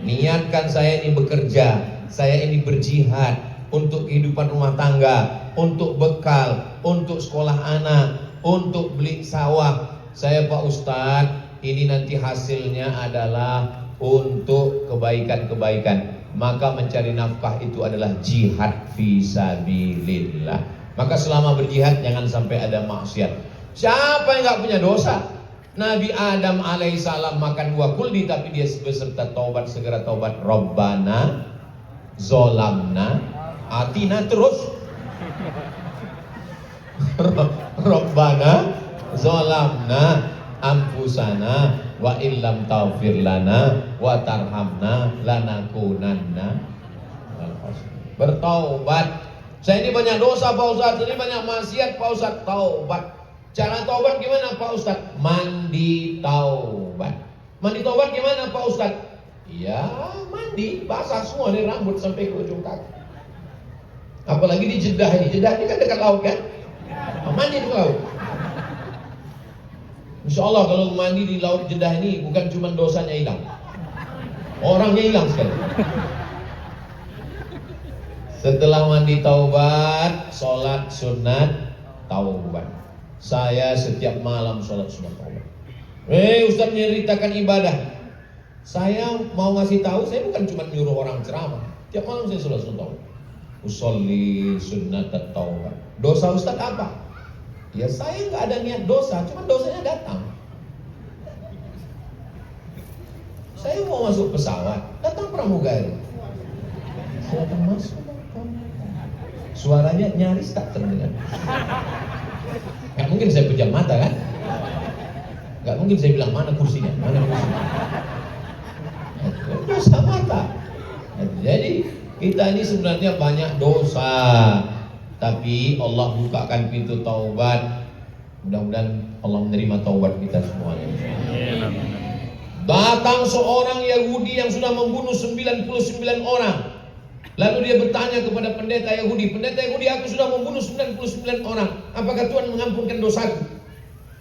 Niatkan saya ini bekerja, saya ini berjihad untuk kehidupan rumah tangga, untuk bekal, untuk sekolah anak, untuk beli sawah. Saya Pak Ustadz, ini nanti hasilnya adalah untuk kebaikan-kebaikan. Maka mencari nafkah itu adalah jihad fisabilillah. Maka selama berjihad jangan sampai ada maksiat. Siapa yang gak punya dosa? Nabi Adam alaihissalam makan buah kuldi, tapi dia beserta taubat, segera taubat. Rabbana zolamna atina, terus Rabbana zolamna anfusana wa illam taghfir lana wa tarhamna lanakunanna. Bertaubat. Saya ini banyak dosa Pak Ustadz, ini banyak maksiat Pak Ustadz. Taubat. Cara taubat gimana Pak Ustadz? Mandi taubat. Mandi taubat gimana Pak Ustadz? Ya mandi, basah semua dari rambut sampai ke ujung kaki. Apalagi di Jeddah ini. Jeddah ini kan dekat laut kan? Mandi di laut. Insya Allah kalau mandi di laut Jeddah ini bukan cuma dosanya hilang, orangnya hilang sekali. Setelah mandi taubat, sholat sunat taubat. Saya setiap malam sholat sunat taubat. Ustaz menceritakan ibadah. Saya mau ngasih tahu, saya bukan cuma nyuruh orang ceramah. Tiap malam saya sholat sunat taubat. Usolli sunat taubat. Dosa Ustaz apa? Ya saya nggak ada niat dosa, cuma dosanya datang. Saya mau masuk pesawat, datang pramugari. Saya akan masuk. Suaranya nyaris tak terdengar. Gak mungkin saya pejam mata kan? Gak mungkin saya bilang mana kursinya, mana kursinya. Dosa mata. Jadi kita ini sebenarnya banyak dosa, tapi Allah bukakan pintu taubat. Mudah-mudahan Allah menerima taubat kita semuanya. Datang seorang Yahudi yang sudah membunuh 99 orang. Lalu dia bertanya kepada pendeta Yahudi, pendeta Yahudi, aku sudah membunuh 99 orang. Apakah Tuhan mengampunkan dosaku?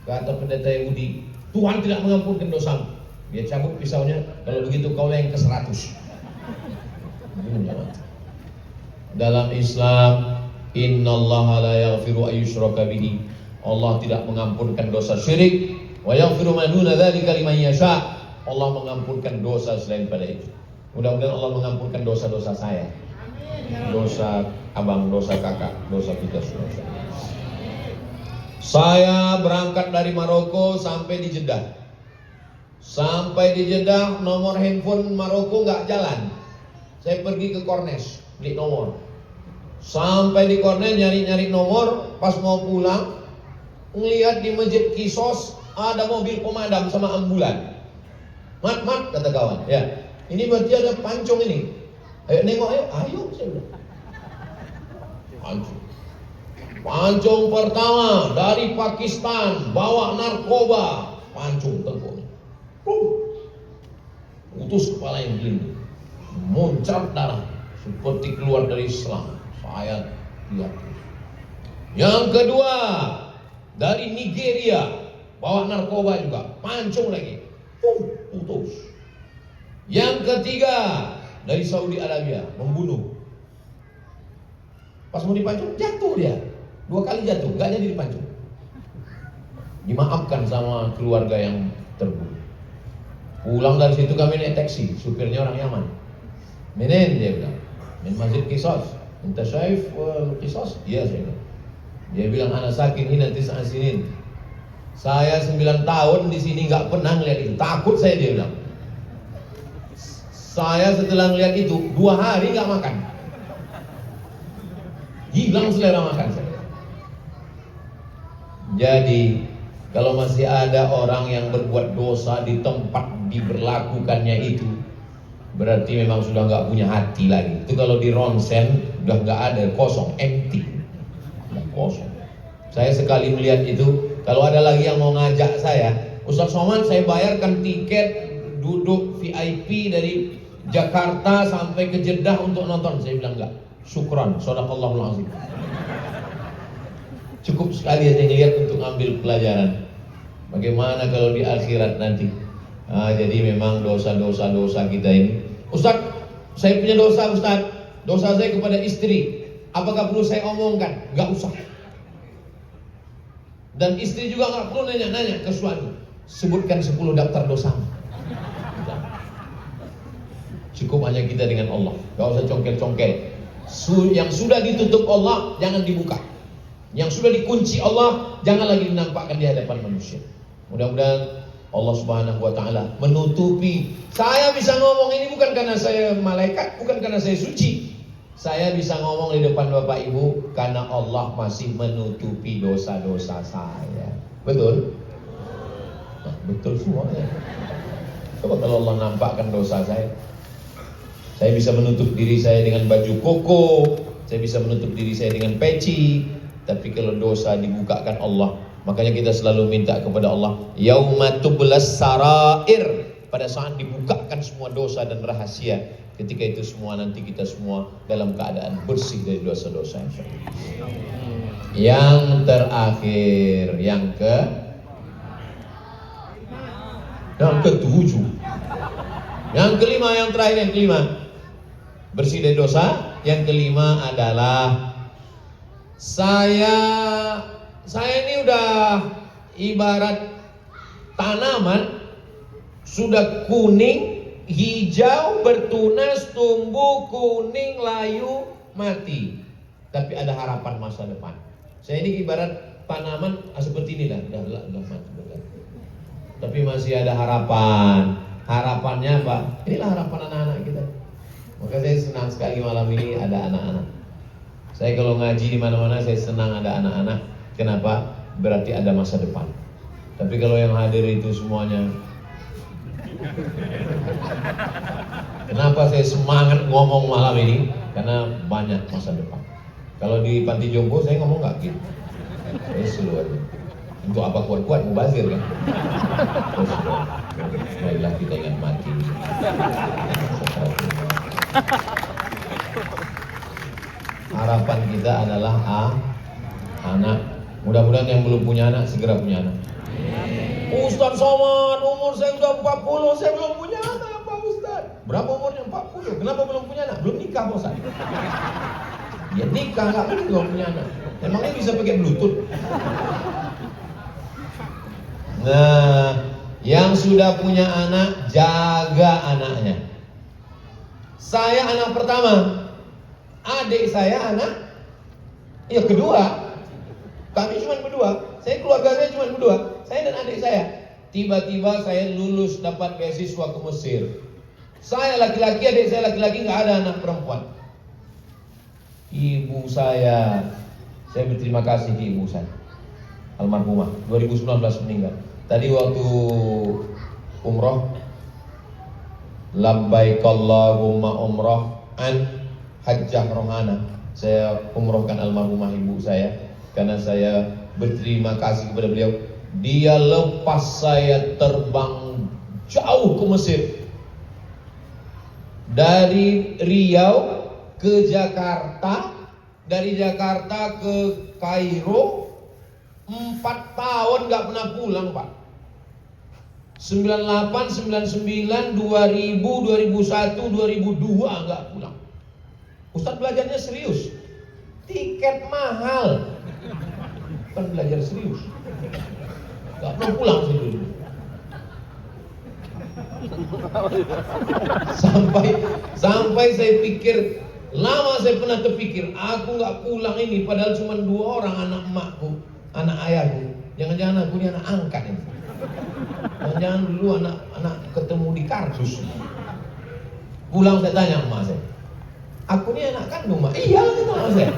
Kata pendeta Yahudi, Tuhan tidak mengampunkan dosamu. Dia cabut pisaunya, kalau begitu kau yang ke-100. Dalam Islam, innallaha la yaghfiru ayyushraka bihi. Allah tidak mengampunkan dosa syirik. Wa yaghfiru ma duna dzalika liman yasha. Allah mengampunkan dosa selain pada itu. Mudah-mudahan Allah mengampunkan dosa-dosa saya, dosa abang, dosa kakak, dosa kita semua. Saya berangkat dari Maroko sampai di Jeddah. Sampai di Jeddah, nomor handphone Maroko nggak jalan. Saya pergi ke Cornes, beli nomor. Sampai di Cornes nyari-nyari nomor, pas mau pulang, ngelihat di Masjid Kisos ada mobil pemadam sama ambulan. Mat, kata kawan, ya. Ini berarti ada pancong ini. Ayo nengok, ayo saya bilang. Pancong pertama dari Pakistan bawa narkoba, pancong tengkuknya. Putus kepala yang gelinding, muncrat darah seperti keluar dari Islam. Saya lihat. Yang kedua dari Nigeria bawa narkoba juga, pancong lagi. Putus. Yang ketiga dari Saudi Arabia membunuh. Pas mau dipancung jatuh dia, 2 kali jatuh, gak jadi dipancung. Dimaafkan sama keluarga yang terbunuh. Pulang dari situ kami naik taksi, supirnya orang Yaman. Menen dia bilang, min Masjid Qisas. Anta syaif Qisas? Iya saya bilang. Dia bilang anak sakin hina tis'an sinin. Saya 9 tahun di sini nggak pernah ngeliat itu. Takut saya, dia bilang. Saya setelah ngeliat itu 2 hari nggak makan. Hilang selera makan saya. Jadi kalau masih ada orang yang berbuat dosa di tempat diberlakukannya itu, berarti memang sudah nggak punya hati lagi. Itu kalau di ronsen udah nggak ada, kosong, empty, udah kosong. Saya sekali melihat itu, kalau ada lagi yang mau ngajak saya, Ustaz Somad saya bayarkan tiket duduk VIP dari Jakarta sampai ke Jeddah untuk nonton. Saya bilang enggak, syukran, shadaqallahul azim. Cukup sekali aja ngelihat untuk ambil pelajaran. Bagaimana kalau di akhirat nanti? Jadi memang dosa-dosa kita ini. Ustaz, saya punya dosa Ustaz. Dosa saya kepada istri. Apakah perlu saya omongkan? Enggak usah. Dan istri juga enggak perlu nanya-nanya ke suami. Sebutkan 10 daftar dosa. Cukup hanya kita dengan Allah. Enggak usah congkel-congkel. Yang sudah ditutup Allah jangan dibuka. Yang sudah dikunci Allah jangan lagi dinampakkan di hadapan manusia. Mudah-mudahan Allah Subhanahu wa taala menutupi. Saya bisa ngomong ini bukan karena saya malaikat, bukan karena saya suci. Saya bisa ngomong di depan Bapak Ibu karena Allah masih menutupi dosa-dosa saya. Betul? Nah, betul semua ya. Coba kalau Allah nampakkan dosa saya. Saya bisa menutup diri saya dengan baju koko, saya bisa menutup diri saya dengan peci. Tapi kalau dosa dibukakan Allah, makanya kita selalu minta kepada Allah, yauma tublas sarair, pada saat dibukakan semua dosa dan rahasia. Ketika itu semua nanti kita semua dalam keadaan bersih dari dosa-dosa. Yang terakhir, yang ketujuh, yang kelima, yang terakhir, yang kelima, bersih dari dosa. Yang kelima adalah saya ini udah ibarat tanaman sudah kuning, hijau, bertunas, tumbuh, kuning, layu, mati. Tapi ada harapan masa depan. Saya ini ibarat tanaman seperti inilah, udah mati. Tapi masih ada harapan. Harapannya apa? Inilah harapan anak-anak kita. Maka saya senang sekali malam ini ada anak-anak. Saya kalau ngaji di mana-mana saya senang ada anak-anak. Kenapa? Berarti ada masa depan. Tapi kalau yang hadir itu semuanya, kenapa saya semangat ngomong malam ini? Karena banyak masa depan. Kalau di panti jompo saya ngomong nggak gitu. Saya slow aja. Untuk apa kuat-kuat mubazir kan? Baiklah kita ingat mati. Harapan kita adalah anak. Mudah-mudahan yang belum punya anak segera punya anak. Ustaz Somad, umur saya sudah 40, saya belum punya anak Pak Ustaz. Berapa umurnya? 40. Kenapa belum punya anak? Belum nikah Pak Ustaz. Ya nikah nggak mungkin belum punya anak. Emangnya bisa pakai bluetooth? Nah, yang sudah punya anak, jaga anaknya. Saya anak pertama, adik saya anak kedua. Kami cuma berdua. Saya keluarga saya cuma berdua. Saya dan adik saya. Tiba-tiba saya lulus dapat beasiswa ke Mesir. Saya laki-laki, adik saya laki-laki, nggak ada anak perempuan. Ibu saya berterima kasih ke ibu saya, almarhumah, 2019 meninggal. Tadi waktu umroh, labbaik Allahumma umroh an hajjah rohana. Saya umrohkan almarhumah ibu saya karena saya berterima kasih kepada beliau. Dia lepas saya terbang jauh ke Mesir, dari Riau ke Jakarta, dari Jakarta ke Kairo. 4 tahun gak pernah pulang Pak. 98, 99, 2000, 2001, 2002 gak pulang. Ustaz belajarnya serius. Tiket mahal. Bukan belajar serius. Gak pernah pulang sih dulu. Sampai saya pikir, lama saya pernah terpikir, aku nggak pulang ini padahal cuma 2 orang anak emakku, anak ayahku. Jangan-jangan aku ini anak angkat ini. Jangan dulu anak ketemu di kardus. Pulang saya tanya emak saya, aku ini anak kandung mak? Iya kata emak saya.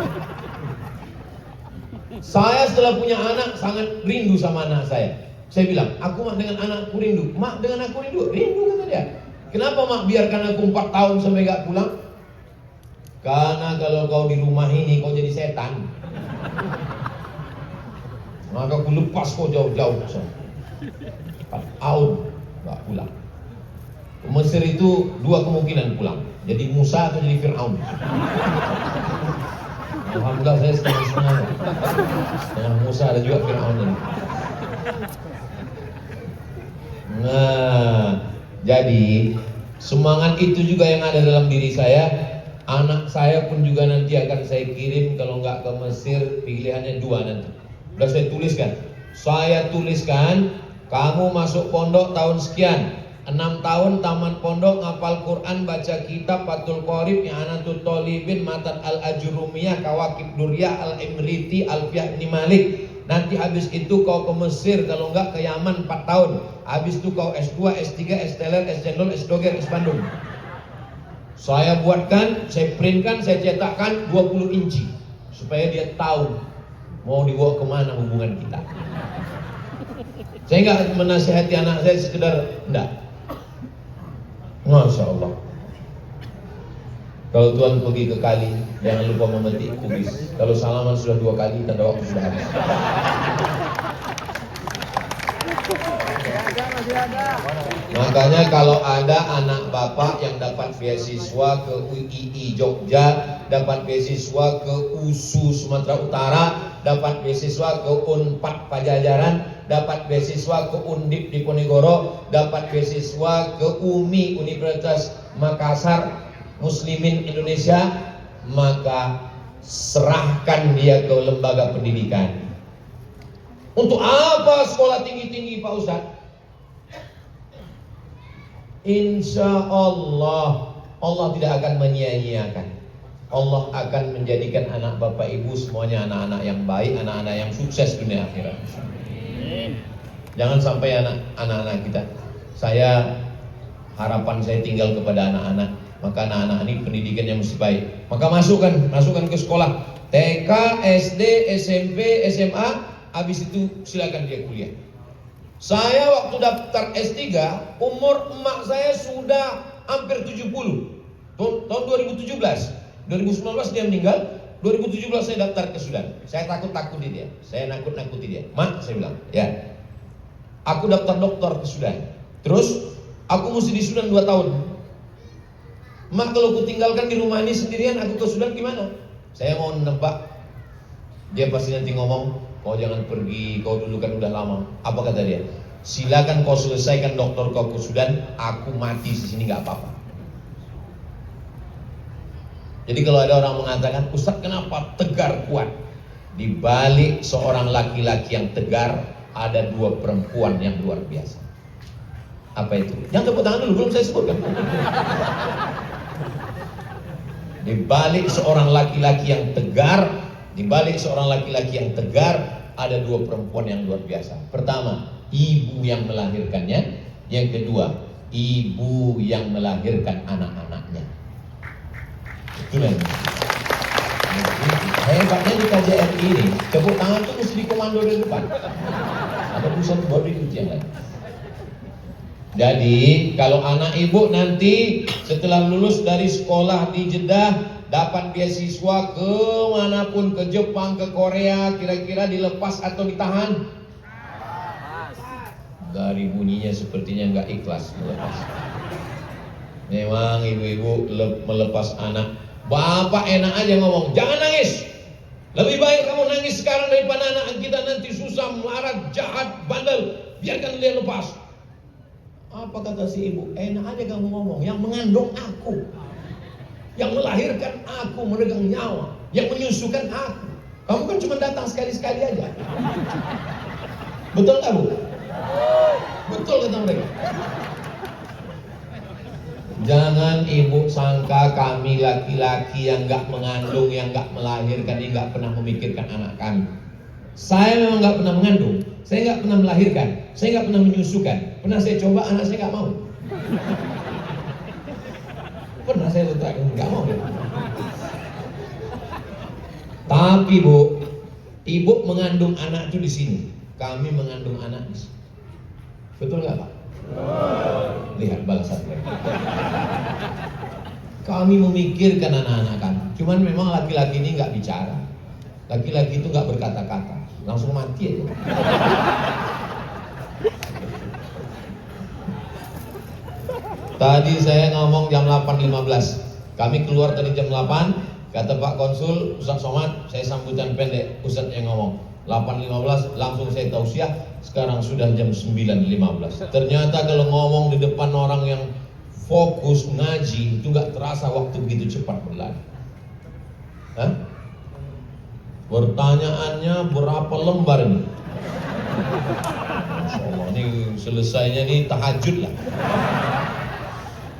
Saya setelah punya anak sangat rindu sama anak saya. Saya bilang, aku mak dengan anakku rindu. Mak dengan aku rindu? Rindu kata dia. Kenapa mak biarkan aku 4 tahun sampai gak pulang? Karena kalau kau di rumah ini kau jadi setan. Maka aku lepas kau jauh-jauh. 4 tahun gak pulang. Mesir itu 2 kemungkinan pulang. Jadi Musa atau jadi Fir'aun. Alhamdulillah saya setengah-setengah. Setengah Musa ada juga Fir'aun ini. Nah, jadi semangat itu juga yang ada dalam diri saya. Anak saya pun juga nanti akan saya kirim, kalau nggak ke Mesir, pilihannya 2 nanti. Udah saya tuliskan. Saya tuliskan, kamu masuk pondok tahun sekian, 6 tahun taman pondok, ngapal Quran, baca kitab, Fathul Qorib, I'anatul Thalibin, Matan Al-Ajurumiyah, Kawakib Duriyah, Al-Imriti, Alfiyah Ibn Malik. Nanti habis itu kau ke Mesir, kalau enggak ke Yaman 4 tahun. Habis itu kau S2, S3, S-Teler, S-Jendol, S-Doger, S-Bandung. Saya buatkan, saya printkan, saya cetakkan 20 inci supaya dia tahu mau dibawa kemana hubungan kita. Saya enggak menasihati anak saya sekedar, enggak. Masya Allah. Kalau Tuhan pergi ke kali, jangan lupa memetik kubis. Kalau salaman sudah 2 kali, tanda waktu sudah habis. Makanya kalau ada anak bapak yang dapat beasiswa ke UII Jogja, dapat beasiswa ke USU Sumatera Utara, dapat beasiswa ke UNPAD Pajajaran, dapat beasiswa ke Undip Diponegoro, dapat beasiswa ke UMI Universitas Makassar, Muslimin Indonesia, maka serahkan dia ke lembaga pendidikan. Untuk apa sekolah tinggi-tinggi Pak Ustadz? Insya Allah, Allah tidak akan menyia-nyiakan. Allah akan menjadikan anak bapak ibu semuanya anak-anak yang baik, anak-anak yang sukses dunia akhirat. Jangan sampai anak-anak kita. Harapan saya tinggal kepada anak-anak. Maka anak-anak ini pendidikannya mesti baik. Maka masukkan ke sekolah TK, SD, SMP, SMA. Habis itu silakan dia kuliah. Saya waktu daftar S3, umur emak saya sudah hampir 70. Tahun 2017. 2019 dia meninggal. 2017 saya daftar ke Sudan. Saya takut-takuti dia. Saya nakut-nakuti dia. Mak, saya bilang, ya, aku daftar dokter ke Sudan. Terus aku mesti di Sudan 2 tahun. Mak, kalau aku tinggalkan di rumah ini sendirian, aku ke Sudan gimana? Saya mau nebak. Dia pasti nanti ngomong, kau jangan pergi, kau dulu kan udah lama. Apa kata dia? Silakan kau selesaikan dokter kau ke Sudan, aku mati di sini nggak apa-apa. Jadi kalau ada orang mengatakan, Ustaz kenapa tegar kuat? Di balik seorang laki-laki yang tegar, ada 2 perempuan yang luar biasa. Apa itu? Jangan tepuk tangan dulu, belum saya sebutkan. Di balik seorang laki-laki yang tegar, di balik seorang laki-laki yang tegar, ada 2 perempuan yang luar biasa. Pertama, ibu yang melahirkannya. Yang kedua, ibu yang melahirkan anak-anaknya. Itulah. Hebatnya di KJRI ini, tepuk tangan itu mesti dikomando dari depan. Ada pusat body itu yang lain. Jadi kalau anak ibu nanti setelah lulus dari sekolah di Jeddah, dapat beasiswa ke manapun, ke Jepang, ke Korea, kira-kira dilepas atau ditahan? Dari bunyinya sepertinya nggak ikhlas melepas. Memang ibu-ibu melepas anak. Bapak enak aja ngomong, jangan nangis. Lebih baik kamu nangis sekarang daripada anak kita nanti susah, melarat, jahat, bandel. Biarkan dia lepas. Apa kata si ibu? Enak aja kamu ngomong. Yang mengandung aku, yang melahirkan aku, meregang nyawa, yang menyusukan aku. Kamu kan cuma datang sekali-sekali aja. Betul tak Bu? Betul kata mereka. Jangan ibu sangka kami laki-laki yang nggak mengandung, yang nggak melahirkan, yang nggak pernah memikirkan anak kami. Saya memang nggak pernah mengandung, saya nggak pernah melahirkan, saya nggak pernah menyusukan. Pernah saya coba, anak saya nggak mau. Pernah saya letakkan, nggak mau. Tapi bu, ibu mengandung anak itu di sini, kami mengandung anak di sini. Betul nggak pak? Lihat balasan mereka. Kami memikirkan anak-anak kami. Cuman memang laki-laki ini nggak bicara. Laki-laki itu nggak berkata-kata, langsung mati aja. Tadi saya ngomong jam 8.15. Kami keluar tadi jam 8. Kata Pak Konsul, Ustaz Somad, saya sambutan pendek. Ustaz yang ngomong 8.15, langsung saya tausiah. Sekarang sudah jam 9.15. Ternyata kalau ngomong di depan orang yang fokus ngaji, itu nggak terasa waktu begitu cepat berlalu. Hah? Pertanyaannya berapa lembar ini? Masya Allah, ini selesainya nih tahajud lah.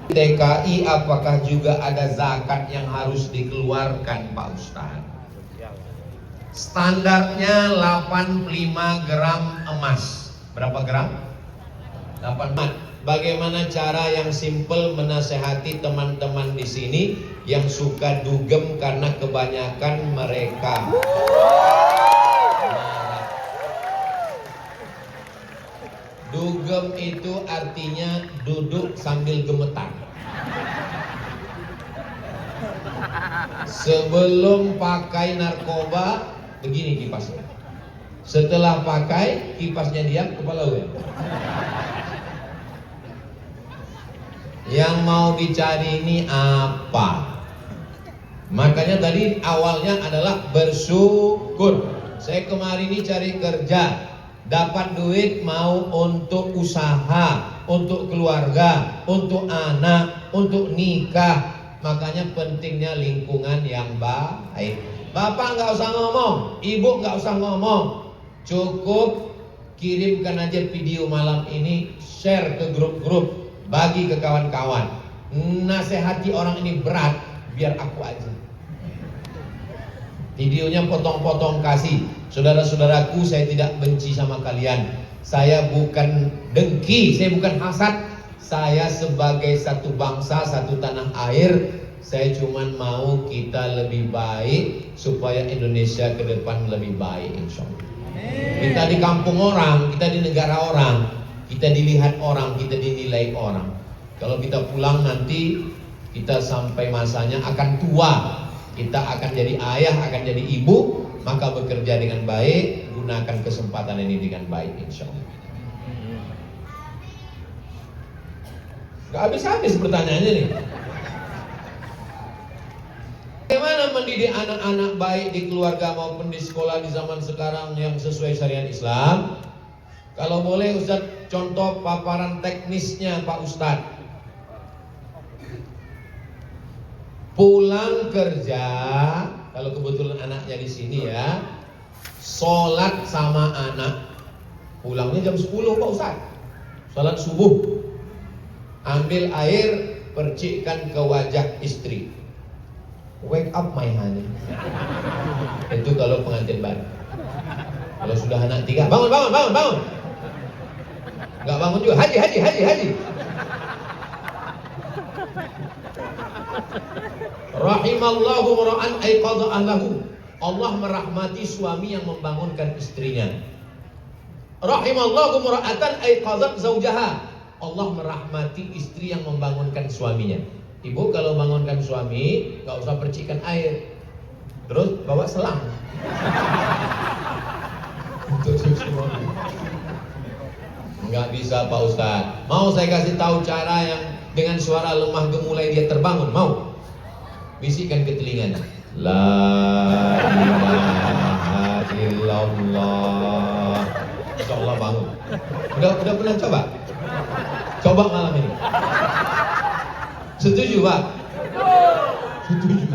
TKI apakah juga ada zakat yang harus dikeluarkan Pak Ustaz? Standarnya 85 gram emas. Berapa gram? 8 gram. Bagaimana cara yang simple menasehati teman-teman di sini yang suka dugem karena kebanyakan mereka marah. Dugem itu artinya duduk sambil gemetar. Sebelum pakai narkoba begini kipasnya. Setelah pakai kipasnya diam, kepala gue. Yang mau dicari ini apa? Makanya tadi awalnya adalah bersyukur. Saya kemarin ini cari kerja, dapat duit mau untuk usaha, untuk keluarga, untuk anak, untuk nikah. Makanya pentingnya lingkungan yang baik. Bapak nggak usah ngomong, ibu nggak usah ngomong, cukup kirimkan aja video malam ini, share ke grup-grup, bagi ke kawan-kawan. Nasihati orang ini berat, biar aku aja. Videonya potong-potong kasih. Saudara-saudaraku, saya tidak benci sama kalian. Saya bukan dengki, saya bukan hasad. Saya sebagai satu bangsa, satu tanah air, saya cuman mau kita lebih baik supaya Indonesia ke depan lebih baik, insya Allah. Kita di kampung orang, kita di negara orang, kita dilihat orang, kita dinilai orang. Kalau kita pulang nanti, kita sampai masanya akan tua, kita akan jadi ayah, akan jadi ibu, maka bekerja dengan baik, gunakan kesempatan ini dengan baik, insya Allah. Gak habis-habis pertanyaannya nih. Bagaimana mendidik anak-anak baik di keluarga maupun di sekolah di zaman sekarang yang sesuai syariat Islam? Kalau boleh Ustaz, contoh paparan teknisnya Pak Ustaz. Pulang kerja, kalau kebetulan anaknya di sini ya, sholat sama anak. Pulangnya jam 10 Pak Ustaz. Sholat subuh. Ambil air, percikkan ke wajah istri. Wake up my honey. Itu kalau pengantin baru. Kalau sudah anak 3, bangun. Enggak bangun juga, haji. Rahimallahu mar'an aiqadha ahlahu. Allah merahmati suami yang membangunkan istrinya. Rahimallahu mar'atan aiqadhat zaujaha. Allah merahmati istri yang membangunkan suaminya. Ibu kalau bangunkan suami, gak usah percikan air, terus bawa selang untuk suami. Nggak bisa Pak Ustadz. Mau saya kasih tahu cara yang dengan suara lemah gemulai dia terbangun? Mau? Bisikkan ke telinganya, la ilaha illallah. Insyaallah bangun. Udah pernah coba? Coba malam ini. Setuju Pak? Setuju.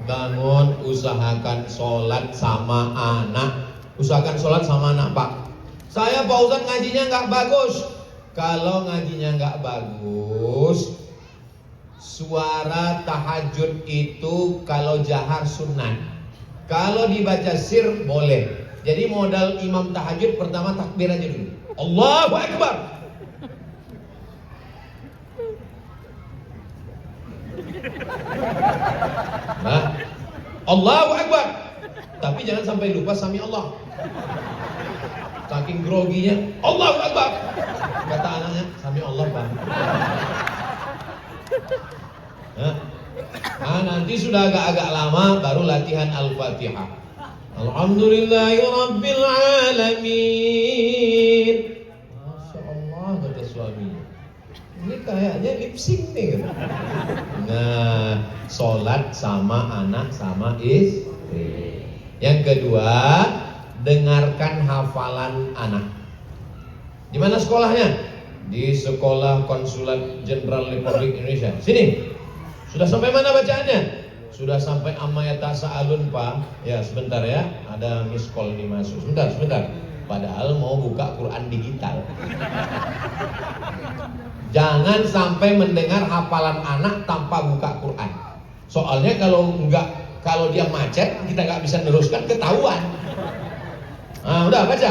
Bangun, usahakan sholat sama anak. Usahakan sholat sama anak Pak. Saya Pak Ustadz ngajinya nggak bagus. Kalau ngajinya nggak bagus, suara tahajud itu kalau jahar sunnah. Kalau dibaca sir boleh. Jadi modal imam tahajud pertama takbir aja dulu. Allahu Akbar. Nah, Allahu Akbar. Tapi jangan sampai lupa sami Allah. Saking groginya, Allahu Akbar. Kata anaknya, sami Allah Pak. Nah, nanti sudah agak-agak lama baru latihan Al-Fatihah. Alhamdulillahirabbil alamin. Masya Allah, kata suaminya. Ini kayaknya lip sync nih. Nah, sholat sama anak sama istri. Yang kedua, dengarkan hafalan anak. Di mana sekolahnya? Di Sekolah Konsulat Jenderal Republik Indonesia. Sini. Sudah sampai mana bacaannya? Sudah sampai Amayata Sa'alun Pak. Ya sebentar ya, ada miss call nih masuk. Sebentar. Padahal mau buka Quran digital. Jangan sampai mendengar hafalan anak tanpa buka Quran. Soalnya kalau dia macet, kita nggak bisa neruskan, ketahuan. Nah, udah baca.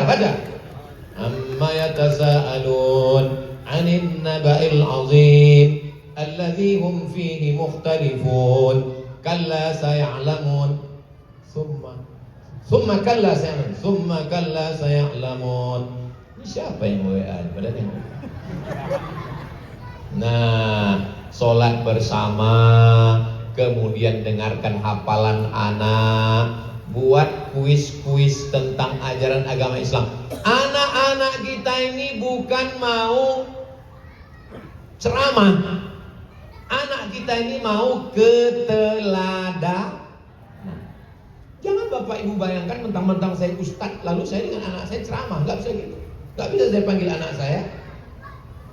Amma yatasaalun 'anil naba'il 'azim alladzi hum fihi mukhtalifun kalla saya'lamun thumma kalla saya'lamun. Ini siapa yang WA? Pada tengok. Nah, sholat bersama, kemudian dengarkan hafalan anak, buat kuis-kuis tentang ajaran agama Islam. Anak-anak kita ini bukan mau ceramah, anak kita ini mau keteladanan. Jangan Bapak Ibu bayangkan mentang-mentang saya ustadz lalu saya dengan anak saya ceramah. Nggak bisa gitu. Nggak bisa saya panggil anak saya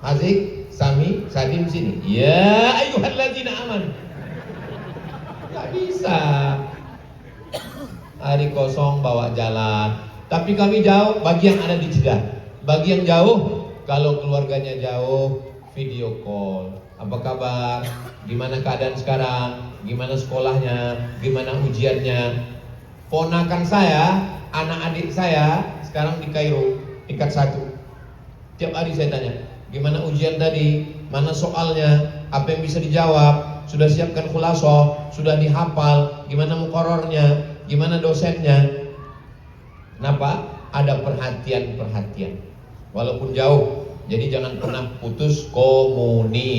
Hazik, Sami, Sadim sini. Ya ayyuhalladzina amanu. Nggak bisa. Hari kosong bawa jalan. Tapi kami jauh, bagi yang ada di Jeddah. Bagi yang jauh, kalau keluarganya jauh, video call. Apa kabar? Gimana keadaan sekarang? Gimana sekolahnya? Gimana ujiannya? Ponakan saya, anak adik saya sekarang di Kairo, tingkat 1. Tiap hari saya tanya, gimana ujian tadi? Mana soalnya? Apa yang bisa dijawab? Sudah siapkan khulasoh? Sudah dihafal? Gimana muqarrarnya? Gimana dosennya? Kenapa? Ada perhatian. Walaupun jauh. Jadi jangan pernah putus komunikasi.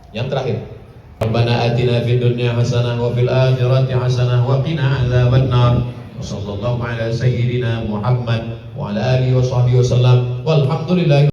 Yang terakhir, Rabbana atina fid dunya hasanah wa fil akhirati hasanah wa qina adzabannar. Wassallallahu ala sayyidina Muhammad wa ala alihi wa sahbihi wasallam. Walhamdulillah.